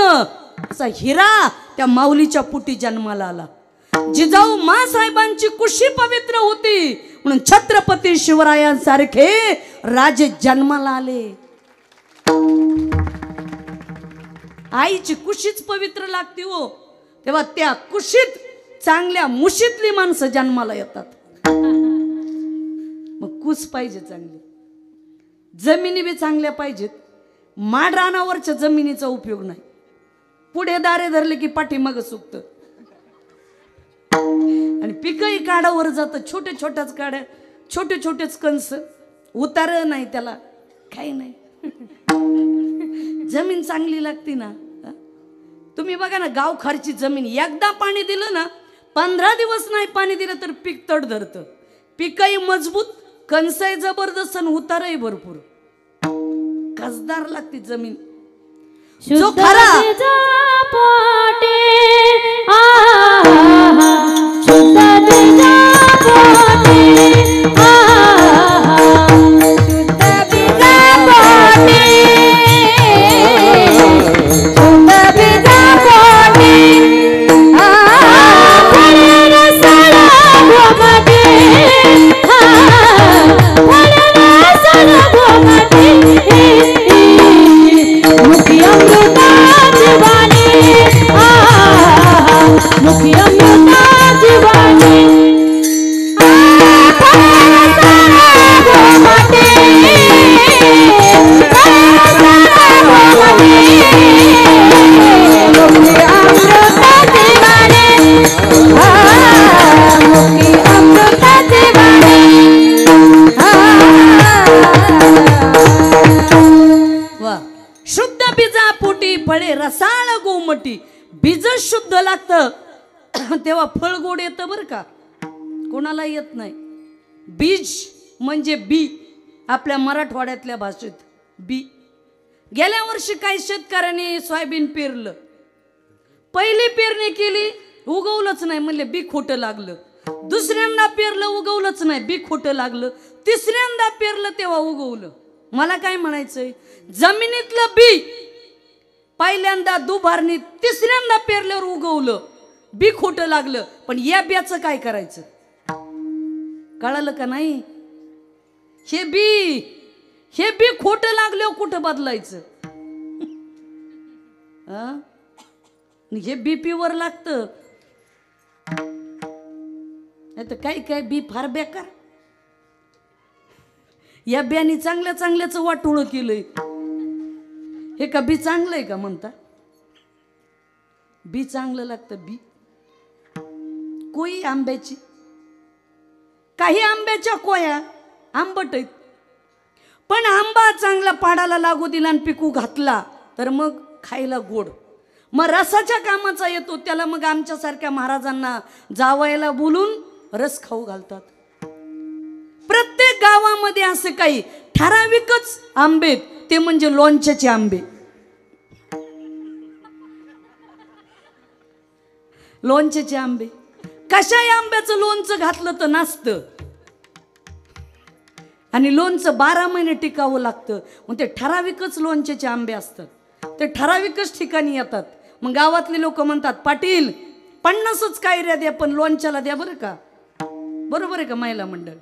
असा हिरा त्या माऊलीच्या पुटी जन्माला आला. जिजाऊ मासाहेबांची कुशी पवित्र होती म्हणून छत्रपती शिवरायांसारखे राजे जन्माला आले. आईची कुशीच पवित्र लागते हो, तेव्हा त्या कुशीत चांगल्या मुशीतली माणसं जन्माला येतात. मग कुस पाहिजे चांगली, जमिनी बी चांगल्या पाहिजेत. माड रानावरच्या जमिनीचा उपयोग नाही. पुढे दारे धरले की पाठीमाग सुकत आणि पिकही काढावर जातं. छोटे छोट्याच काड्या, छोटे छोटेच कंस, उतार नाही त्याला, काही नाही. जमीन चांगली लागते ना. तुम्ही बघा ना, गावखारची जमीन एकदा पाणी दिलं ना, 15 दिवस नाही पाणी दिलं तर पीक तड धरतं. पिकही मजबूत, कणसही जबरदस्त आणि उतारही भरपूर. कसदार लागते जमीन. जो खरा पोटे शुद्ध बीजा पोटे शुद्ध बीजा पोटे शुद्ध बीजा पोटे फळेर सळा घोमटे फळेर सळा घोमटे मुखी अमृता जीवानी मुखी अमृता जीवानी शुद्ध बीजा पोटी फळे रसाळ गोमटी. बीज शुद्ध लागतं तेव्हा फळ गोड येतं बरं का, कोणाला येत नाही. बीज म्हणजे बी, आपल्या मराठवाड्यातल्या भाषेत बी. गेल्या वर्षी काही शेतकऱ्यांनी सोयाबीन पेरलं, पहिली पेरणी केली उगवलंच नाही, म्हणले बी खोटं लागलं. दुसऱ्यांदा पेरलं उगवलंच नाही, बी खोटं लागलं. तिसऱ्यांदा पेरलं तेव्हा उगवलं. मला काय म्हणायचंय, जमिनीतलं बी पहिल्यांदा दुभारणी, तिसऱ्यांदा पेरल्यावर उगवलं, बी खोटं लागलं. पण या बियाचं काय करायचं, कळालं का नाही? हे बी खोटं लागल्यावर कुठं बदलायचं? हे बीपीवर लागतं. नाही तर काही बी फार बेकार. या बियानी चांगल्या चांगल्याच वाटोळं केलंय. हे का बी चांगलं आहे का म्हणता? बी चांगलं लागतं. बी कोई आंब्याची, काही आंब्याच्या कोया आंबट आहेत, पण आंबा चांगला पाडाला लागू दिला आणि पिकू घातला तर मग खायला गोड, मग रसाच्या कामाचा येतो. त्याला मग आमच्यासारख्या महाराजांना जावयाला बोलून रस खाऊ घालतात. प्रत्येक गावामध्ये असे काही ठराविकच आंबे, ते म्हणजे लोणच्याचे आंबे. लोणच्याचे आंबे, कशाही आंब्याचं लोणचं घातलं तर नासतं आणि लोणचं 12 महिने टिकावं लागतं. मग ते ठराविकच लोणच्याचे आंबे असतात, ते ठराविकच ठिकाणी येतात. मग गावातले लोक म्हणतात, पाटील 50च कायऱ्या द्या पण लोणच्याला द्या बरं का. बरोबर आहे का महिला मंडळ?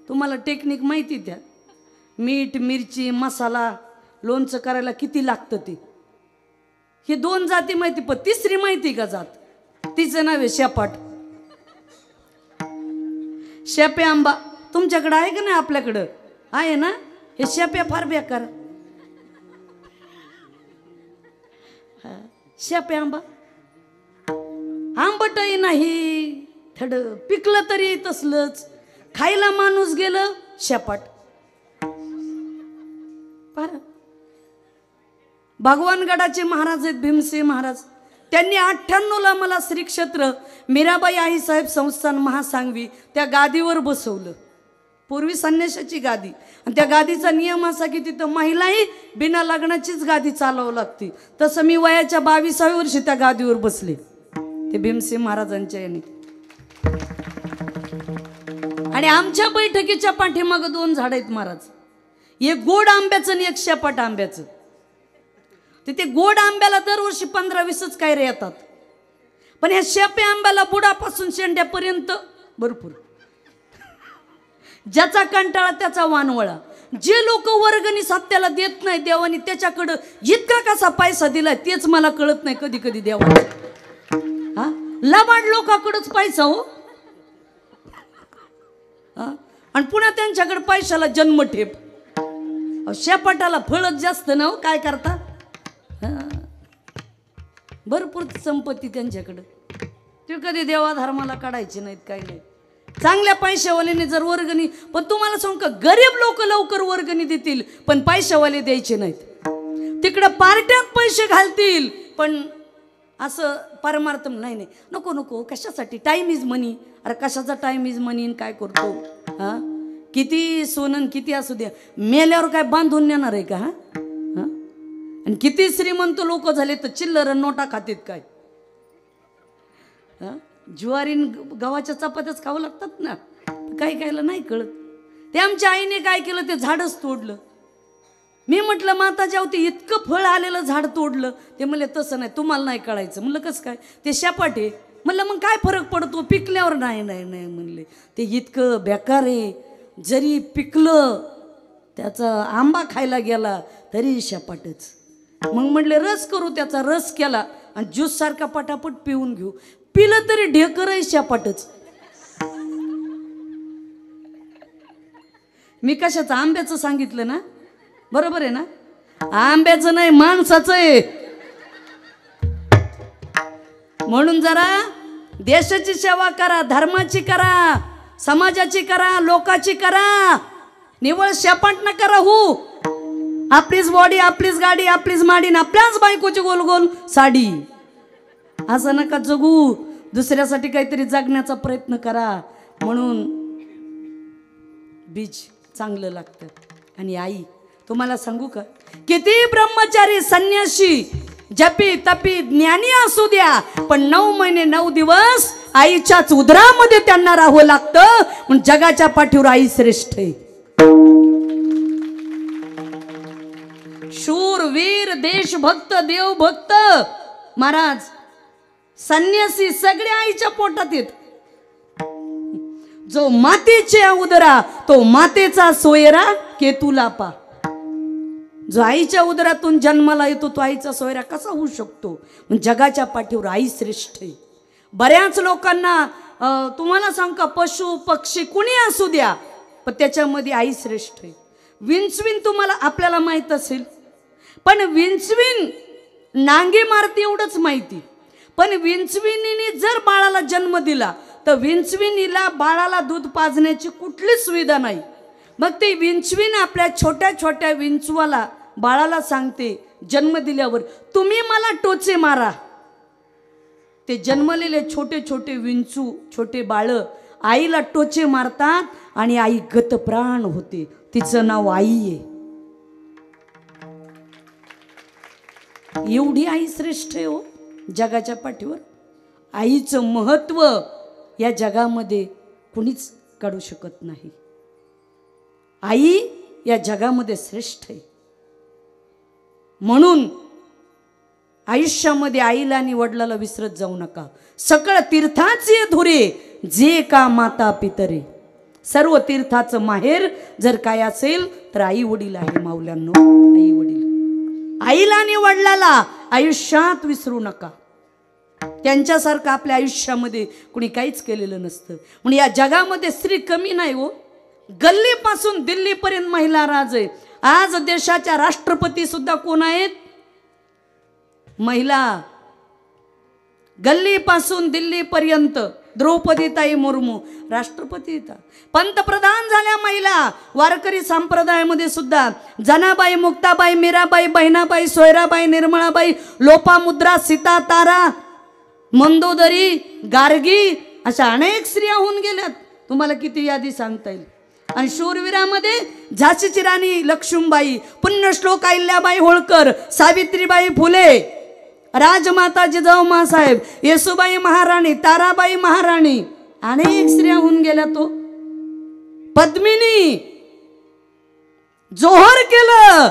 तुम्हाला टेक्निक माहिती द्या. मीठ मिरची मसाला लोणचं करायला किती लागतं ते, हे 2 जाती माहिती, पण तिसरी माहिती का जात? तिचं नाव आहे शेपाट. शेपे आंबा तुमच्याकडे आहे का नाही? आपल्याकडं आहे ना. हे शेप्या फार बेकार. शेपे आंबा आंबटही नाही, थड पिकलं तरी तसलंच, खायला माणूस गेलं शेपाट. भगवानगडाचे महाराज आहेत भीमसिंह महाराज. त्यांनी 98ला मला श्री क्षेत्र मीराबाई आईसाहेब संस्थान महासांगवी त्या गादीवर बसवलं. पूर्वी संन्यासाची गादी, आणि त्या गादीचा नियम असा की तिथं महिलाही बिना लग्नाचीच गादी चालवावं लागते. तसं मी वयाच्या 22व्या वर्षी त्या गादीवर बसले, ते भीमसिंह महाराजांच्या यांनी. आणि आमच्या बैठकीच्या पाठीमागं 2 झाड आहेत महाराज, एक गोड आंब्याचं आणि एक शेपाट आंब्याचं. ते गोड आंब्याला दरवर्षी 15-20च कायरे येतात, पण ह्या शेपे आंब्याला बुडापासून शेंड्यापर्यंत भरपूर. ज्याचा कंटाळा त्याचा वानवळा. जे लोक वर्गणी सत्याला देत नाही देवानी त्याच्याकडं इतका कसा पैसा दिलाय तेच मला कळत नाही कधी कधी देवाने. हा लबाड लोकांकडंच पैसा हो. आणि पुन्हा त्यांच्याकडे पैशाला जन्मठेप. शेपाटाला फळच जास्त ना हो. काय करता भरपूर संपत्ती त्यांच्याकडं. ते कधी देवा धर्माला काढायचे नाहीत काही नाही. चांगल्या पैशावाल्याने जर वर्गणी पण तुम्हाला सांगू का गरीब लोक लवकर वर्गणी देतील पण पैशावाले द्यायचे नाहीत. तिकडं पार्ट्यात पैसे घालतील पण असं परमार्थ नाही नाही नको नको कशासाठी. टाइम इज मनी. अरे कशाचा टाइम इज मनी काय करतो. हा किती सोनं किती असू द्या मेल्यावर काय बांधून नेणार आहे का. हा आणि किती श्रीमंत लोक झाले तर चिल्लर नोटा खातेत काय. ज्वारी गव्हाच्या चपात्याच खावं लागतात ना. काही कायला नाही कळत. ते आमच्या आईने काय केलं ते झाडच तोडलं. मी म्हटलं माता जावती इतकं फळ आलेलं झाड तोडलं. ते म्हणले तसं नाही तुम्हाला नाही कळायचं. म्हणलं कसं काय ते शापाटे. म्हणलं मग काय फरक पडतो पिकल्यावर. नाही नाही नाही म्हणले ते इतकं बेकार आहे. जरी पिकलं त्याचा आंबा खायला गेला तरी शापाटच. मग म्हटले रस करू. त्याचा रस केला आणि ज्यूस सारखा पटापट पिऊन घेऊ. पिलं तरी ढेकर आहे शापाटच. मी कशाचं आंब्याचं सांगितलं ना बरोबर आहे ना. आंब्याचं नाही माणसाचं आहे. म्हणून जरा देशाची सेवा करा धर्माची करा समाजाची करा लोकाची करा. निवळ शापाट न करा. हो आपलीच बॉडी आपलीच गाडी आपलीच माडी आपल्याच बायकोची गोल गोल साडी. असं नका जगू. दुसऱ्यासाठी काहीतरी जगण्याचा प्रयत्न करा. म्हणून बीज चांगलं लागतं. आणि आई तुम्हाला सांगू का किती ब्रह्मचारी संन्यासी जपी तपी ज्ञानी असू द्या पण 9 महिने 9 दिवस आईच्याच उदरामध्ये त्यांना राहावं लागतं. म्हणून जगाच्या पाठीवर आई श्रेष्ठ आहे. शूरवीर देशभक्त देवभक्त महाराज संन्यासी सगळे आईच्या पोटात येत. जो मातेच्या उदरा तो मातेचा सोयरा केतूला पा. जो आईच्या उदरातून जन्माला येतो तो आईचा सोयरा कसा होऊ शकतो. जगाच्या पाठीवर आई श्रेष्ठ आहे. बऱ्याच लोकांना तुम्हाला सांग का पशु पक्षी कुणी असू द्या पण त्याच्यामध्ये आई श्रेष्ठ आहे. विंचवीन तुम्हाला आपल्याला माहित असेल पण विंचवीन नांगी मारते एवढंच माहिती. पण विंचविनीने जर बाळाला जन्म दिला तर विंचविनीला बाळाला दूध पाजण्याची कुठलीच सुविधा नाही. मग ते विंचवीन आपल्या छोट्या छोट्या विंचवाला बाळाला सांगते जन्म दिल्यावर तुम्ही मला टोचे मारा. ते जन्मलेले छोटे छोटे विंचू छोटे बाळ आईला टोचे मारतात आणि आई गतप्राण होते. तिचं नाव आई आहे. एवढी आई श्रेष्ठ आहे हो जगाच्या पाठीवर. आईचं महत्व या जगामध्ये कुणीच काढू शकत नाही. आई या जगामध्ये श्रेष्ठ आहे. म्हणून आयुष्यामध्ये आईला आणि वडिलाला विसरत जाऊ नका. सकळ तीर्थाचे धुरे जे का माता पितरे. सर्व तीर्थाचं माहेर जर काय असेल तर आई वडील आहे माऊल्यांनो. आई वडील आईला आणि वडिलाला आयुष्यात विसरू नका. त्यांच्यासारखं आपल्या आयुष्यामध्ये कुणी काहीच केलेलं नसतं. म्हणून या जगामध्ये स्त्री कमी नाही हो. गल्लीपासून दिल्लीपर्यंत महिला राज आहे. आज देशाच्या राष्ट्रपती सुद्धा कोण आहेत महिला. गल्लीपासून दिल्लीपर्यंत द्रौपदीताई मुर्मू राष्ट्रपती. पंतप्रधान झाल्या महिला. वारकरी संप्रदायामध्ये सुद्धा जनाबाई मुक्ताबाई मीराबाई बहिणाबाई सोयराबाई निर्मळाबाई लोपामुद्रा सीता तारा मंदोदरी गार्गी अशा अनेक स्त्रिया होऊन गेल्यात. तुम्हाला किती यादी सांगता येईल. आणि शूरवीरामध्ये झाशीची राणी लक्ष्मीबाई पुण्यश्लोक अहिल्याबाई होळकर सावित्रीबाई फुले राजमाता जिजाऊ मासाहेब येसुबाई महाराणी ताराबाई महाराणी अनेक स्त्रिया होऊन गेल्या. तो पद्मिनी जोहर केलं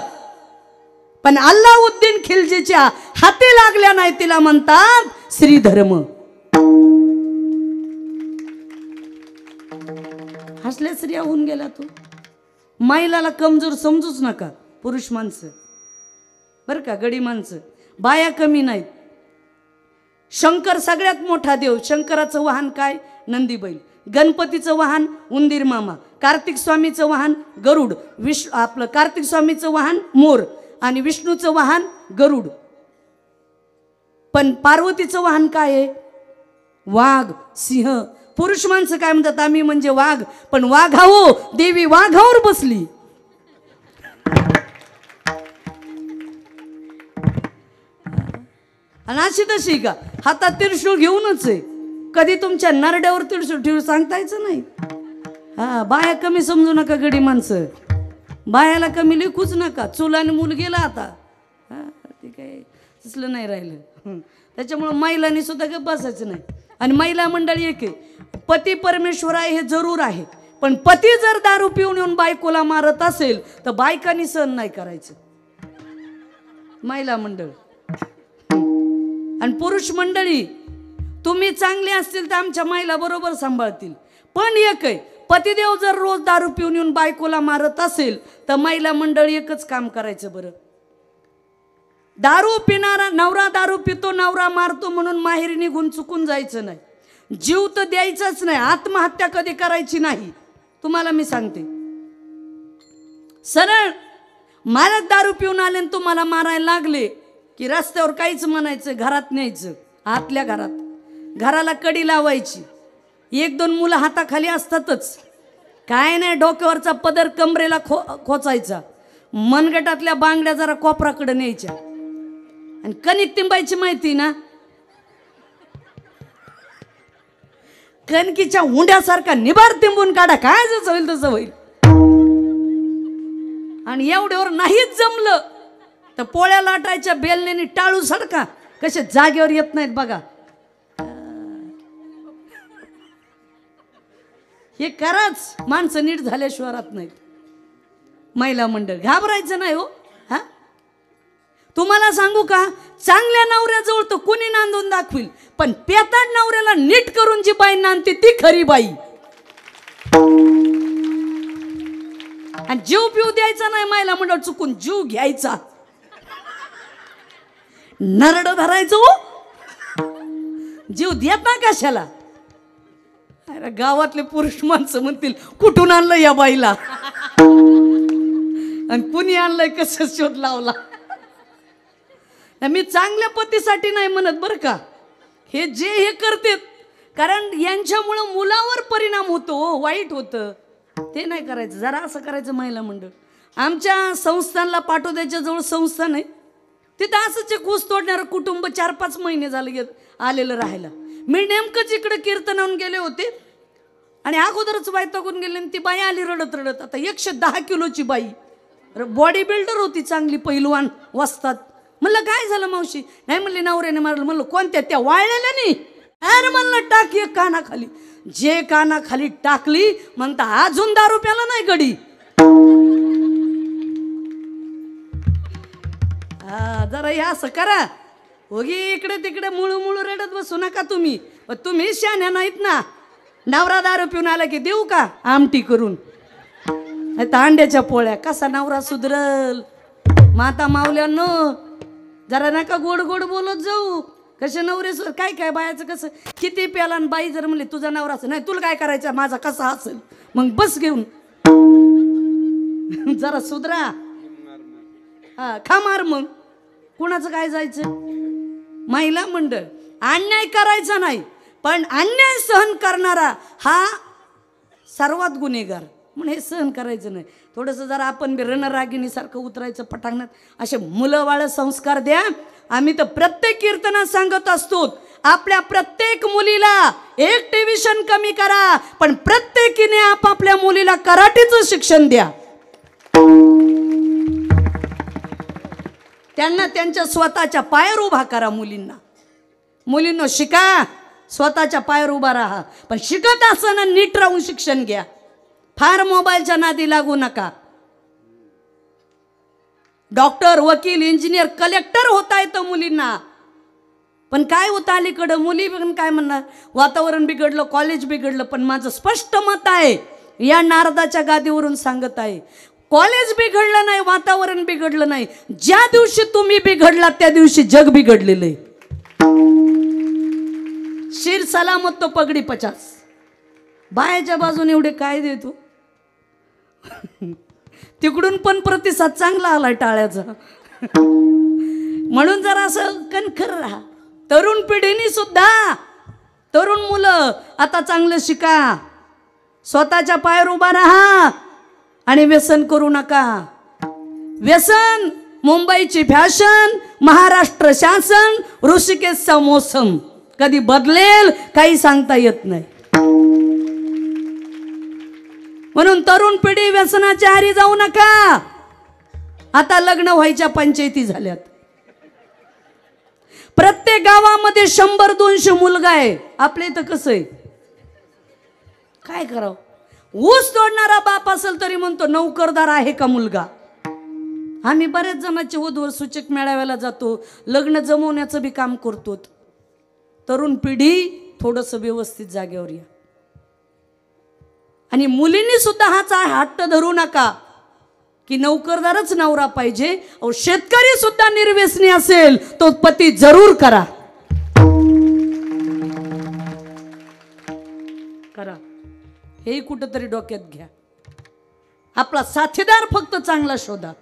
पण अल्लाउद्दीन खिलजीच्या हाती लागल्या नाही. तिला म्हणतात श्रीधर्म. कसल्या स्त्रिया होऊन गेल्या तू. महिलाला कमजोर समजूच नका. पुरुष माणसं बरं का, गडी माणसं, बाया कमी नाहीत. शंकर सगळ्यात मोठा देव. शंकराचं वाहन काय? नंदी बैल. गणपतीचं वाहन उंदीर मामा. कार्तिक स्वामीचं वाहन गरुड. आपलं कार्तिक स्वामीचं वाहन मोर आणि विष्णूचं वाहन गरुड. पण पार्वतीचं वाहन काय आहे? वाघ, सिंह. पुरुष माणसं काय म्हणतात? आम्ही म्हणजे वाघ. पण वाघावो देवी वाघावर बसली. आणि अशी तशी का हातात त्रिशूळ घेऊनच आहे. कधी तुमच्या नरड्यावर त्रिशूळ ठेवून सांगता यायचं नाही. हा, बाया कमी समजू नका गडी माणसं. बायाला कमी लिखूच नका. चूल आणि मूल गेला आता. हा, ते काय तसलं नाही राहिलं. त्याच्यामुळं महिलांनी सुद्धा गप्प बसायचं नाही. आणि महिला मंडळी एक आहे, पती परमेश्वर आहे हे जरूर आहे, पण पती जर दारू पिऊन येऊन बायकोला मारत असेल तर बायकांनी सहन नाही करायचं. महिला मंडळ. आणि पुरुष मंडळी, तुम्ही चांगले असतील तर आमच्या महिला बरोबर सांभाळतील. पण एक आहे, पतिदेव जर रोज दारू पिऊन येऊन बायकोला मारत असेल तर महिला मंडळी एकच काम करायचं बरं. दारू पिणारा नवरा दारू पितो, नवरा मारतो म्हणून माहेरी निघून चुकून जायचं नाही. जीव तर द्यायचाच नाही. आत्महत्या कधी करायची नाही. तुम्हाला मी सांगते सरळ, मालक दारू पिऊन आले आणि तुम्हाला मारायला लागले की रस्त्यावर काहीच म्हणायचं, घरात न्यायचं. आतल्या घरात घराला कडी लावायची. एक दोन मुलं हाताखाली असतातच. काय नाही, डोक्यावरचा पदर कमरेला खोचायचा. मनगटातल्या बांगड्या जरा कोपराकडे न्यायच्या. आणि कणिक तिंबायची माहिती ना, कणकीच्या हुंड्यासारखा निबार तिंबून काढा. काय जसं होईल तसं होईल. आणि एवढ्यावर नाहीच जमलं तर पोळ्या लाटायच्या बेलण्याने टाळू सडका कसे जागेवर येत नाहीत बघा. हे कराच, माणसं नीट झाल्याशिवाय राहत नाहीत. महिला मंडळ घाबरायचं नाही हो. हा, तुम्हाला सांगू का, चांगल्या नवऱ्याजवळ तर कुणी नांदून दाखविल, पण पेताड नवऱ्याला नीट करून जी बाई नांदते ती खरी बाई. आणि जीव पिऊ द्यायचा नाही महिला मंडळ, चुकून जीव घ्यायचा. नरड धरायचं हो, जीव देता कशाला. अरे गावातले पुरुष माणसं म्हणतील कुठून आणलं या बाईला, आणि कुणी आणलंय, कसं शोध लावला. मी चांगल्या पतीसाठी नाही म्हणत बरं का, हे जे हे करते कारण यांच्यामुळं मुलावर परिणाम होतो, वाईट होतं, ते नाही करायचं. जरा असं करायचं. महिला मंडळ आमच्या संस्थानला पाटोद्याच्या जवळ संस्थान आहे, तिथं असंच एक ऊस तोडणारं कुटुंब 4-5 महिने झाले आलेलं राहायला. मी नेमकंच इकडे कीर्तनावून गेले होते आणि अगोदरच वैतागून गेले आणि ती बाई आली रडत रडत. आता 110 किलोची बाई, बॉडी बिल्डर होती, चांगली पैलवान वस्तात. म्हणलं काय झालं मावशी? नाही म्हणले नवऱ्याने मारलं. म्हणलं कोणत्या? त्या वाळलेल्या नाही. अरे म्हणलं टाक एक कानाखाली. जे कानाखाली टाकली म्हणता अजून दारू प्याला नाही गडी. जरा हे असं करा, होगी इकडे तिकडे मुळू मुळू रडत बसू नका तुम्ही. तुम्ही शान्या नाहीत ना. नवरा दारू पिऊन आला की देऊ का आमटी करून, अंड्याच्या पोळ्या. कसा नवरा सुधरल? माता मावल्यानो जरा नका गोड गोड बोलत जाऊ. कसे नवरे काय काय बायाचं कसं किती प्याला. बाई जर म्हणली तुझा नवरा असं नाही, तुला काय करायचं, माझा कसा असेल, मग बस घेऊन जरा सुधरा. हा खा मार. मग कुणाचं काय जायचं? महिला मंडळ अन्याय करायचा नाही, पण अन्याय सहन करणारा हा सर्वात गुन्हेगार. म्हणून हे सहन करायचं नाही. थोडंसं जरा आपण रणरागिणीसारखं उतरायचं पटांगणात. असे मुलंवाळं संस्कार द्या. आम्ही तर प्रत्येक कीर्तनात सांगत असतो, आपल्या प्रत्येक मुलीला एक ट्युशन कमी करा, पण प्रत्येकीने आपापल्या मुलीला कराटेचं शिक्षण द्या. त्यांना त्यांच्या स्वतःच्या पायावर उभा करा. मुलींना शिका, स्वतःच्या पायावर उभा राहा, पण शिकत असताना नीट राहून शिक्षण घ्या. फार मोबाईलच्या नादी लागू नका. डॉक्टर, वकील, इंजिनियर, कलेक्टर होता येतं मुलींना, पण काय होतं अलीकडं मुली पण काय म्हणणार, वातावरण बिघडलं, कॉलेज बिघडलं. पण माझं स्पष्ट मत आहे, या नारदाच्या गादीवरून सांगत आहे, कॉलेज बिघडलं नाही, वातावरण बिघडलं नाही, ज्या दिवशी तुम्ही बिघडलात त्या दिवशी जग बिघडलेलं आहे. शिर सलामत तो पगडी 50. बायाच्या बाजूने एवढे काय देतो. तिकडून पण प्रतिसाद चांगला आलाय टाळ्याचा. म्हणून जरा असं कणखर राहा. तरुण पिढीने सुद्धा, तरुण मुलं आता चांगलं शिका, स्वतःच्या पायावर उभा राहा आणि व्यसन करू नका. व्यसन मुंबईची फॅशन, महाराष्ट्र शासन, ऋषिकेशचा मोसम कधी बदलेल काही सांगता येत नाही. म्हणून तरुण पिढी व्यसनाच्या आहारी जाऊ नका. आता लग्न व्हायच्या पंचायती झाल्यात. प्रत्येक गावामध्ये 100-200 मुलगा आहे. आपल्या इथं कसं आहे, काय करावं. ऊस तोडणारा बाप असेल तरी म्हणतो नोकरदार आहे का मुलगा. आम्ही बऱ्याच जणांचे वधूवर सूचक मेळाव्याला जातो, लग्न जमवण्याचं बी काम करतो. तरुण पिढी थोडंसं व्यवस्थित जागेवर या. आणि मुलींनी सुद्धा हाच हट्ट धरू नका की नोकरदारच नवरा पाहिजे. अहो, शेतकरी सुद्धा निर्व्यसनी असेल तो पती जरूर करा. करा, हे कुठंतरी डोक्यात घ्या. आपला साथीदार फक्त चांगला शोधा.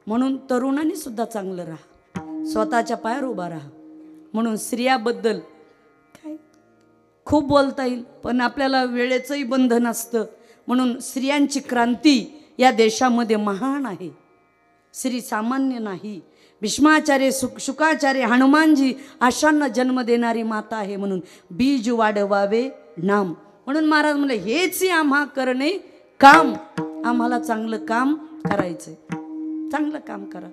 म्हणून तरुणांनी सुद्धा चांगलं राहा, स्वतःच्या पायावर उभा राहा. म्हणून स्त्रियाबद्दल काय खूप बोलता येईल, पण आपल्याला वेळेचंही बंधन असतं. म्हणून स्त्रियांची क्रांती या देशामध्ये महान आहे. स्त्री सामान्य नाही. भीष्माचार्य, शुकाचार्य, हनुमानजी अशांना जन्म देणारी माता आहे. म्हणून बीज वाढवावे नाम. म्हणून महाराज म्हणले, हेच आम्हा करणे काम. आम्हाला चांगलं काम करायचंय. चांगलं काम करा.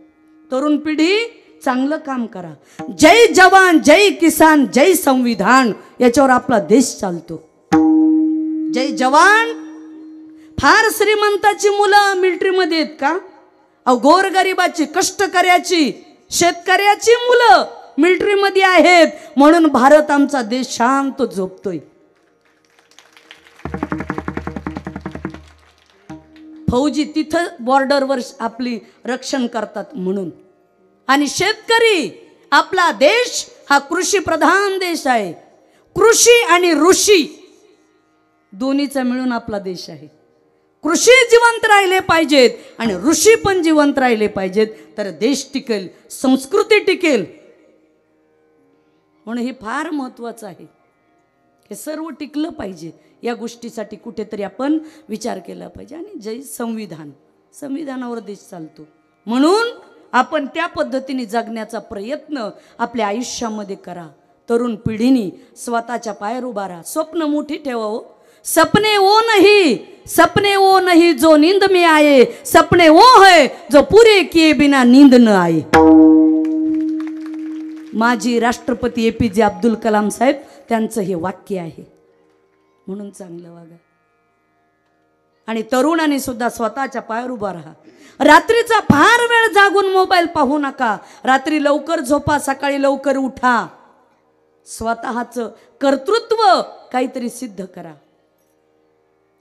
तरुण पिढी चांगलं काम करा. जय जवान, जय किसान, जय संविधान, याच्यावर आपला देश चालतो. जय जवान. फार श्रीमंताची मुलं मिलिटरीमध्ये आहेत का. अहो, गोरगरिबाची, कष्टकऱ्याची, शेतकऱ्याची मुलं मिलिटरीमध्ये आहेत. म्हणून भारत आमचा देश शांत झोपतोय. फौजी तिथं बॉर्डरवर आपली रक्षण करतात म्हणून. आणि शेतकरी, आपला देश हा कृषी प्रधान देश आहे. कृषी आणि ऋषी दोन्हीचा मिळून आपला देश आहे. कृषी जिवंत राहिले पाहिजेत आणि ऋषी पण जिवंत राहिले पाहिजेत, तर देश टिकेल, संस्कृती टिकेल. म्हणून हे फार महत्त्वाचं आहे. हे सर्व टिकलं पाहिजे. या गोष्टीसाठी कुठेतरी आपण विचार केला पाहिजे. आणि जय संविधान, संविधानावर देश चालतो. म्हणून आपण त्या पद्धतीने जगण्याचा प्रयत्न आपल्या आयुष्यामध्ये करा. तरुण पिढीने स्वतःच्या पायावर उभा राहा. स्वप्न मोठी ठेवा हो. सपने वो नहीं, सपने वो नहीं जो नींद में आए, सपने वो है जो पूरे किए बिना नींद न आए. माजी राष्ट्रपती APJ अब्दुल कलाम साहेब त्यांचं हे वाक्य आहे. म्हणून चांगलं वागा. आणि तरुणांनी सुद्धा स्वतःच्या पायावर उभा राहा. रात्रीचा फार वेळ जागून मोबाईल पाहू नका. रात्री लवकर झोपा, सकाळी लवकर उठा. स्वतःचं कर्तृत्व काहीतरी सिद्ध करा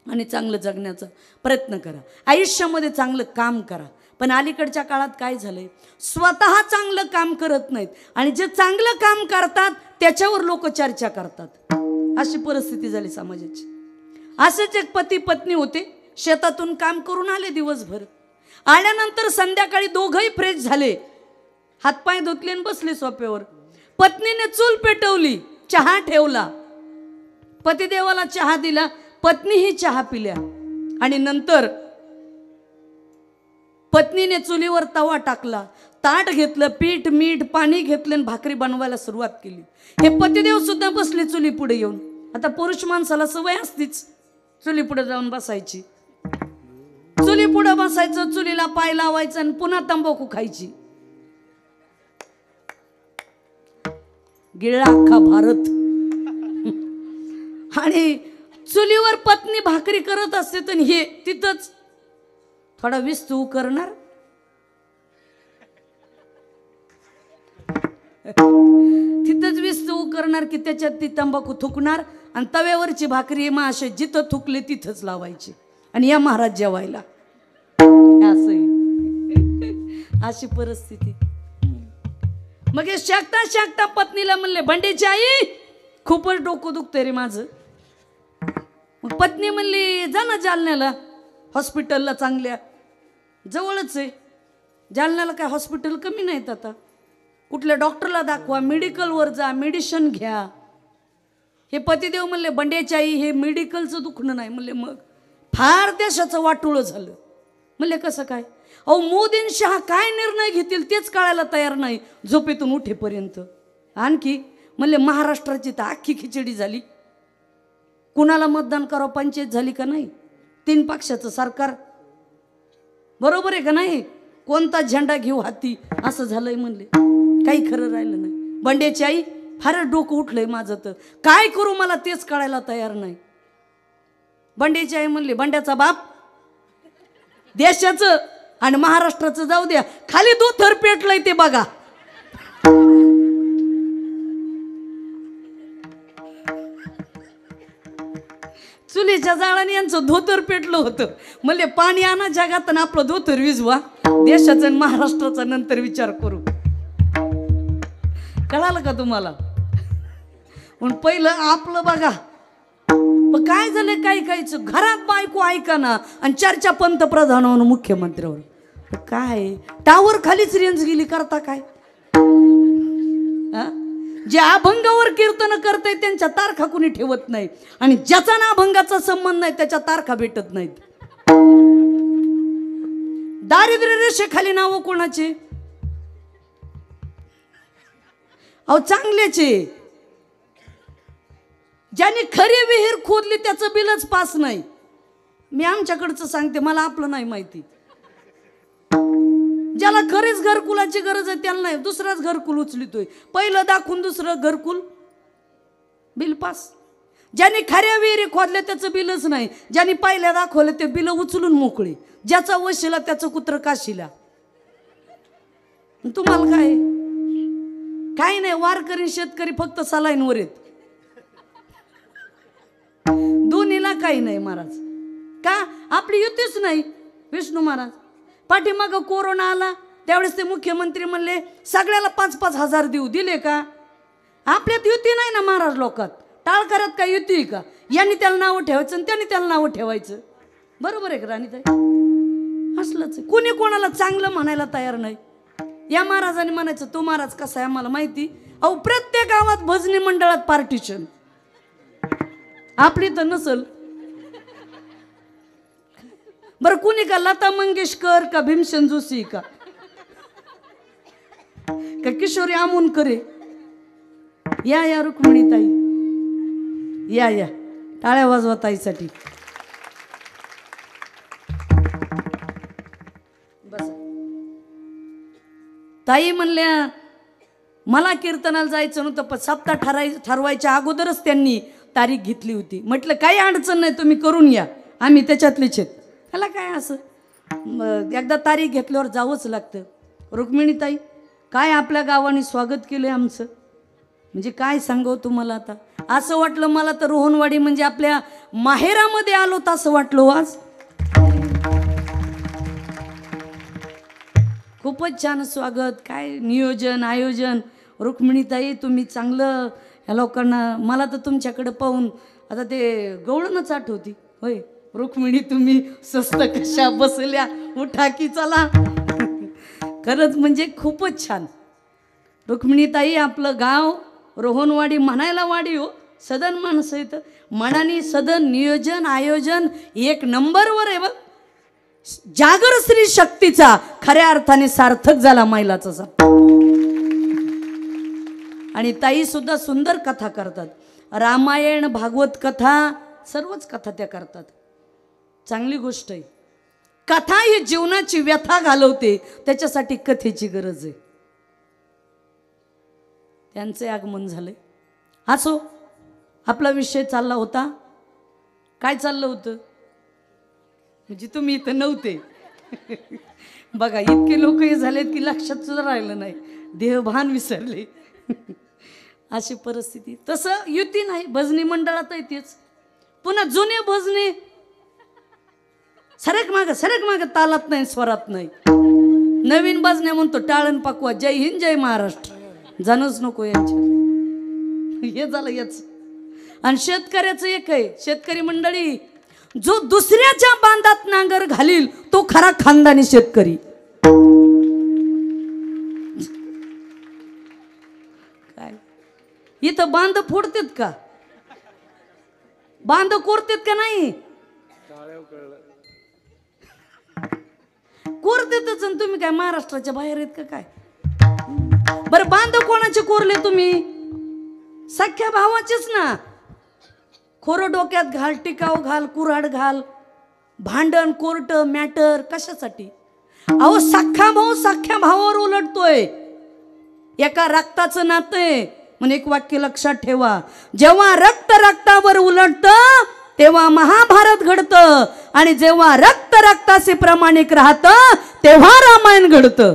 आणि चांगलं जगण्याचा प्रयत्न करा. आयुष्यामध्ये चांगलं काम करा. पण अलीकडच्या काळात काय झालंय, स्वतः चांगलं काम करत नाहीत आणि जे चांगलं काम करतात त्याच्यावर लोक चर्चा करतात. अशी परिस्थिती झाली समाजाची. असेच एक पती पत्नी होते, शेतातून काम करून आले दिवसभर. आल्यानंतर संध्याकाळी दोघंही फ्रेश झाले, हातपाय धुतले आणि बसले सोफ्यावर. पत्नीने चूल पेटवली, चहा ठेवला, पतिदेवाला चहा दिला, पत्नीही चहा पिल्या. आणि नंतर पत्नीने चुलीवर तवा टाकला, ताट घेतलं, पीठ मीठ पाणी घेतलं आणि भाकरी बनवायला सुरुवात केली. हे पतिदेव सुद्धा बसले चुली पुढे येऊन. आता पुरुष माणसाला सवय असतीच चुली पुढे जाऊन बसायची. चुली पुढे बसायचं, चुलीला पाय लावायचं आणि पुन्हा तंबाखू खायची. गिळला अख्खा भारत. आणि चुलीवर पत्नी भाकरी करत असते तर हे तिथंच थोडा विस्तू करणार, तिथंच विस्तू चू करणार की त्याच्यात ती तंबाखू थुकणार आणि तव्यावरची भाकरी मग असे जिथं थुकले तिथंच लावायची आणि या महाराज जेवायला. असं अशी परिस्थिती. मग हे शाकता शाकता पत्नीला म्हणले बंडेची आई खूपच डोकं दुखतंय रे माझं. मग पत्नी म्हणली जा ना जालन्याला हॉस्पिटलला, चांगल्या जवळच आहे जालन्याला, काय हॉस्पिटल कमी नाहीत आता, कुठल्या डॉक्टरला दाखवा, मेडिकलवर जा, मेडिसिन घ्या. हे पतिदेव म्हणले बंड्याची आई हे मेडिकलचं दुखणं नाही. म्हणले मग फार देशाचं वाटोळं झालं. म्हणले कसं काय? अहो मोदीन शहा काय निर्णय घेतील तेच कळायला तयार नाही झोपेतून उठेपर्यंत. आणखी म्हणले महाराष्ट्राची तर अख्खी खिचडी झाली, कुणाला मतदान करावं पंचायत झाली का नाही, 3 पक्षाचं सरकार, बरोबर आहे का नाही, कोणता झेंडा घेऊ हाती, असं झालंय. म्हणले काही खरं राहिलं नाही. बंड्याची आई फारच डोकं उठलंय माझं, तर काय करू मला तेच कळायला तयार नाही. बंड्याची आई म्हणली बंड्याचा बाप देशाचं आणि महाराष्ट्राचं जाऊ द्या, खाली 2 थर पेटलंय ते बघा. चुलीच्या जाळाने यांचं धोतर पेटलं होतं. म्हणले पाणी आणा जगात आणि आपलं धोतर विजवा, देशाचं आणि महाराष्ट्राचा नंतर विचार करू. कळालं का तुम्हाला? पण पहिलं आपलं बघा. मग काय झालं, काय कायचं घरात बायको ऐका ना आणि चर्चा पंतप्रधानावर मुख्यमंत्र्यावर. काय टावर खालीच रेंज गेली, करता काय? जे अभंगावर कीर्तन करताय त्यांच्या तारखा कुणी ठेवत नाही आणि ज्याचा ना अभंगाचा संबंध नाही त्याच्या तारखा भेटत नाहीत. दारिद्र्य रेषेखाली नाव कोणाचे? अहो चांगल्याचे. ज्याने खरी विहीर खोदली त्याचं बिलच पास नाही. मी आमच्याकडचं सांगते, मला आपलं नाही माहिती. ज्याला खरीच घरकुलाची गरज आहे त्याला नाही, दुसराच घरकुल उचलितोय. पहिलं दाखवून दुसरं घरकुल बिल पास. ज्याने खऱ्या विहिरी खोदल्या त्याचं बिलच नाही, ज्याने पहिल्या दाखवलं ते बिल उचलून मोकळे. ज्याचा वशिला त्याचं कुत्र काशीला. तुम्हाला काय काही नाही, वारकरी शेतकरी फक्त सलाईनवर येत, दोन्हीला काही नाही महाराज. का? आपली युतीच नाही. विष्णू महाराज पाठीमागं कोरोना आला त्यावेळेस ते मुख्यमंत्री म्हणले सगळ्याला 5-5 हजार देऊ, दिले का? आपल्यात युती नाही ना महाराज. लोकात टाळकऱ्यात काय युती आहे का? यांनी त्याला नावं ठेवायचं आणि त्यांनी त्याला नावं ठेवायचं. बरोबर आहे का राणीताई? असलंच आहे. कोणी कोणाला चांगलं म्हणायला तयार नाही. या महाराजांनी म्हणायचं तो महाराज कसा आहे आम्हाला माहिती. अहो प्रत्येक गावात भजनी मंडळात पार्टिशन. आपली तर नसल. बरं कुणी का लता मंगेशकर का भीमसेन जोशी का किशोरी आमोणकरे? या रुक्मिणीताई या टाळ्या वाजवा ताईसाठी. बस ताई म्हणल्या मला कीर्तनाला जायचं नव्हतं, पण सप्ताह ठरवायच्या अगोदरच त्यांनी तारीख घेतली होती. म्हटलं काही अडचण नाही, तुम्ही करून या, आम्ही त्याच्यातलेच आहेत. त्याला काय असं, एकदा तारीख घेतल्यावर जावंच लागतं. रुक्मिणीताई काय आपल्या गावाने स्वागत केलं आमचं, म्हणजे काय सांगावं तुम्हाला. आता असं वाटलं मला तर रोहनवाडी म्हणजे आपल्या माहेरामध्ये आलो तर असं वाटलं आज. खूपच छान स्वागत, काय नियोजन आयोजन. रुक्मिणीताई तुम्ही चांगलं ह्या लोकांना, मला तर तुमच्याकडे पाहून आता ते गवळणच आठवती. होय रुक्मिणी तुम्ही स्वस्त कशा बसल्या, उठा की चला. खरंच म्हणजे खूपच छान. रुक्मिणीताई आपलं गाव रोहनवाडी म्हणायला वाडी हो, सदन माणसं येतं मनानी, सदन नियोजन आयोजन 1 नंबरवर आहे. बघ जागर स्त्री शक्तीचा खऱ्या अर्थाने सार्थक झाला महिलाचा. आणि ताई सुद्धा सुंदर कथा करतात. रामायण भागवत कथा सर्वच कथा त्या करतात. चांगली गोष्ट आहे. कथा ही जीवनाची व्यथा घालवते, त्याच्यासाठी कथेची गरज आहे. त्यांचे आगमन झाले. असो आपला विषय चालला होता. काय चाललं होतं म्हणजे तुम्ही इथं नव्हते. बघा इतके लोक हे झालेत की लक्षात सुद्धा राहिलं नाही, देहभान विसरले. अशी परिस्थिती. तसं युती नाही, भजनी मंडळात तेच. पुन्हा जुने भजने सरक माग तालात नाही, स्वरात नाही. नवीन भजने म्हणतो टाळण पाकवा, जय हिंद जय महाराष्ट्र, जाणूच नको यांच्या. हे झालं याच. आणि शेतकऱ्याचं एक आहे, शेतकरी मंडळी, जो दुसऱ्याच्या बांधात नांगर घालील तो खरा खानदानी शेतकरी. काय इथं बांध फोडतेत का, बांध कोरतेत का नाही? कोरतेतच. तुम्ही काय महाराष्ट्राच्या बाहेर आहेत का काय? बरं बांध कोणाचे कोरले तुम्ही? सख्या भावाचेच ना. खोरं डोक्यात घाल, टिकाव घाल, कुऱ्हाड घाल, भांडण कोर्ट मॅटर कशासाठी? अहो सख्या भाऊ सख्या भावावर उलटतोय. एका रक्ताचं नातं आहे. म्हणून एक वाक्य लक्षात ठेवा, जेव्हा रक्त रक्तावर उलटतं तेव्हा महाभारत घडतं, आणि जेव्हा रक्त रक्ताचे प्रामाणिक राहतं तेव्हा रामायण घडतं.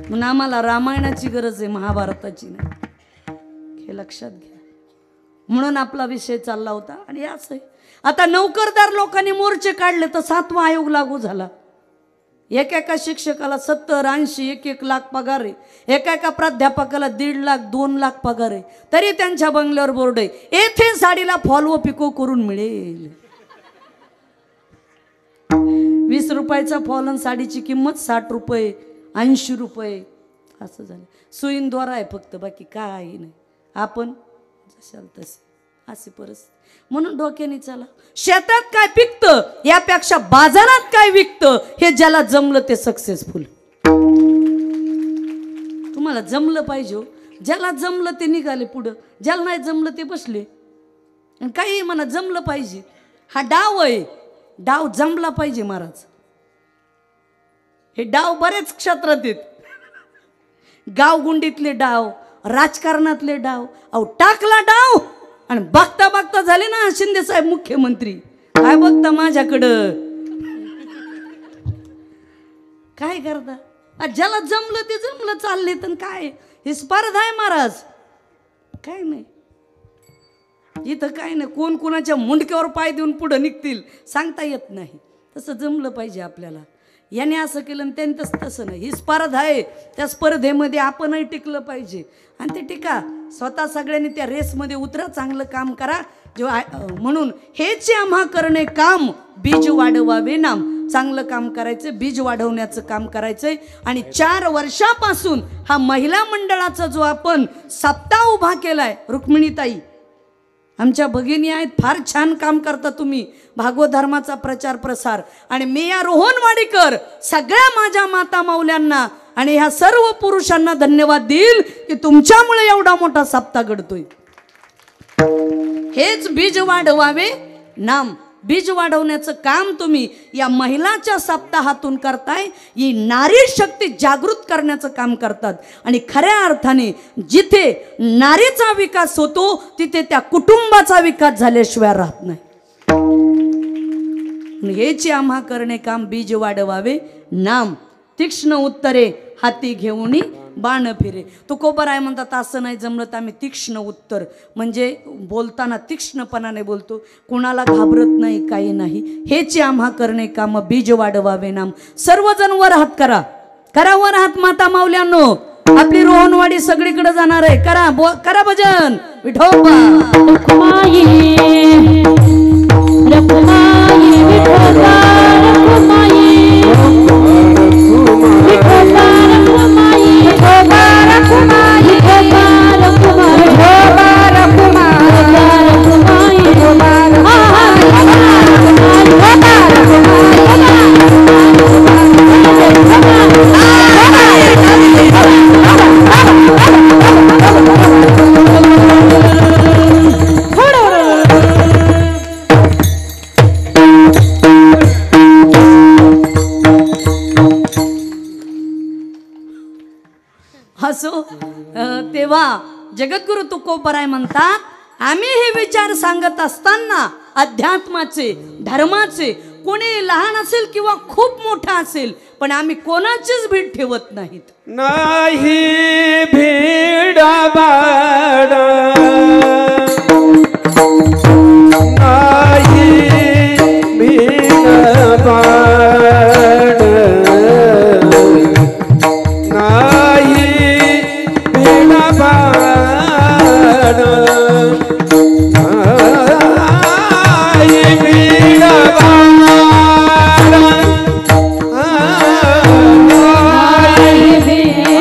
म्हणून आम्हाला रामायणाची गरज आहे, महाभारताची नाही. हे लक्षात घ्या. म्हणून आपला विषय चालला होता. आणि असं आता नोकरदार लोकांनी मोर्चे काढले तर 7वा आयोग लागू झाला. एका शिक्षकाला 70-80 1-1 लाख पगार आहे. एका प्राध्यापकाला 1.5 लाख 2 लाख पगार आहे. तरी त्यांच्या बंगल्यावर बोर्ड आहे, येथे साडीला फॉलो पिको करून मिळेल. 20 रुपयाचा फॉलन साडीची किंमत 60 रुपये 80 रुपये असं झालं. सुईंद्वारा आहे फक्त, बाकी काही नाही. आपण जशाल तसे अशी परिस्थिती. म्हणून डोक्याने चला. शेतात काय पिकतं यापेक्षा बाजारात काय विकतं हे ज्याला जमलं ते सक्सेसफुल. तुम्हाला जमलं पाहिजे. ज्याला जमलं ते निघाले पुढं, ज्याला नाही जमलं ते बसले. आणि काही म्हणा जमलं पाहिजे. हा डाव आहे, डाव जमला पाहिजे महाराज. हे डाव बरेच क्षेत्रात आहेत. गावगुंडीतले डाव, राजकारणातले डाव. अहो टाकला डाव आणि बघता बघता झाले ना शिंदे साहेब मुख्यमंत्री. काय बघता माझ्याकडं, काय करता? ज्याला जमलं ते जमलं चालले. तर काय ही स्पर्धा आहे महाराज, काय नाही इथं. काय नाही, कोण कोणाच्या मुंडक्यावर पाय देऊन पुढे निघतील सांगता येत नाही. तसं जमलं पाहिजे आपल्याला. याने असं केलं आणि त्यांनी तसं नाही. ही स्पर्धा आहे, त्या स्पर्धेमध्ये आपणही टिकलं पाहिजे. आणि ते टिका स्वतः सगळ्यांनी त्या रेसमध्ये उतरा, चांगलं काम करा. जेव्हा म्हणून हेच आम्हा करणे काम, बीज वाढवावे नाम. चांगलं काम करायचं, बीज वाढवण्याचं काम करायचंय. आणि 4 वर्षापासून हा महिला मंडळाचा जो आपण सप्ताह उभा केलाय, रुक्मिणीताई आमच्या भगिनी आहेत, फार छान काम करता तुम्ही भागवत धर्माचा प्रचार प्रसार. आणि मी या रोहन वाडीकर सगळ्या माझ्या माता माऊल्यांना आणि ह्या सर्व पुरुषांना धन्यवाद देईल की तुमच्यामुळे एवढा मोठा सप्ताह घडतोय. हेच बीज वाढवावे नाम. बीज वाढवण्याचं काम तुम्ही या महिलाच्या सप्ताहातून करताय. ही नारी शक्ती जागृत करण्याचं काम करतात. आणि खऱ्या अर्थाने जिथे नारीचा विकास होतो तिथे त्या कुटुंबाचा विकास झाल्याशिवाय राहत नाही. हेच आम्हा करणे काम, बीज वाढवावे नाम. तीक्ष्ण उत्तरे हाती घेऊनी बाण फिरे. तुकोबराय म्हणतात असं नाही जमलं तर आम्ही तीक्ष्ण उत्तर, म्हणजे बोलताना तीक्ष्णपणाने बोलतो, कुणाला घाबरत नाही, काही नाही. हेच आम्हा करणे काम, बीज वाढवावे नाम. सर्वजण वर हात करा, करा वर हात माता माऊल्यांनो. आपली रोहनवाडी सगळीकडे जाणार आहे. करा करा भजन. विठोबा रखुमाई रखुमाई विठोबा रखुमाई विठोबा रखुमाई विठोबा रखुमाई विठोबा रखुमाई विठोबा रखुमाई विठोबा असो. तेव्हा जगद्गुरु तुकोबराय म्हणतात, आम्ही हे विचार सांगत असताना अध्यात्माचे, धर्माचे कोणी लहान असेल किंवा खूप मोठा असेल, पण आम्ही कोणाचीच भीड ठेवत नाहीत. नाही भीड बाड, नाही भीड बाड, नाही भीड बाड, नाही भीड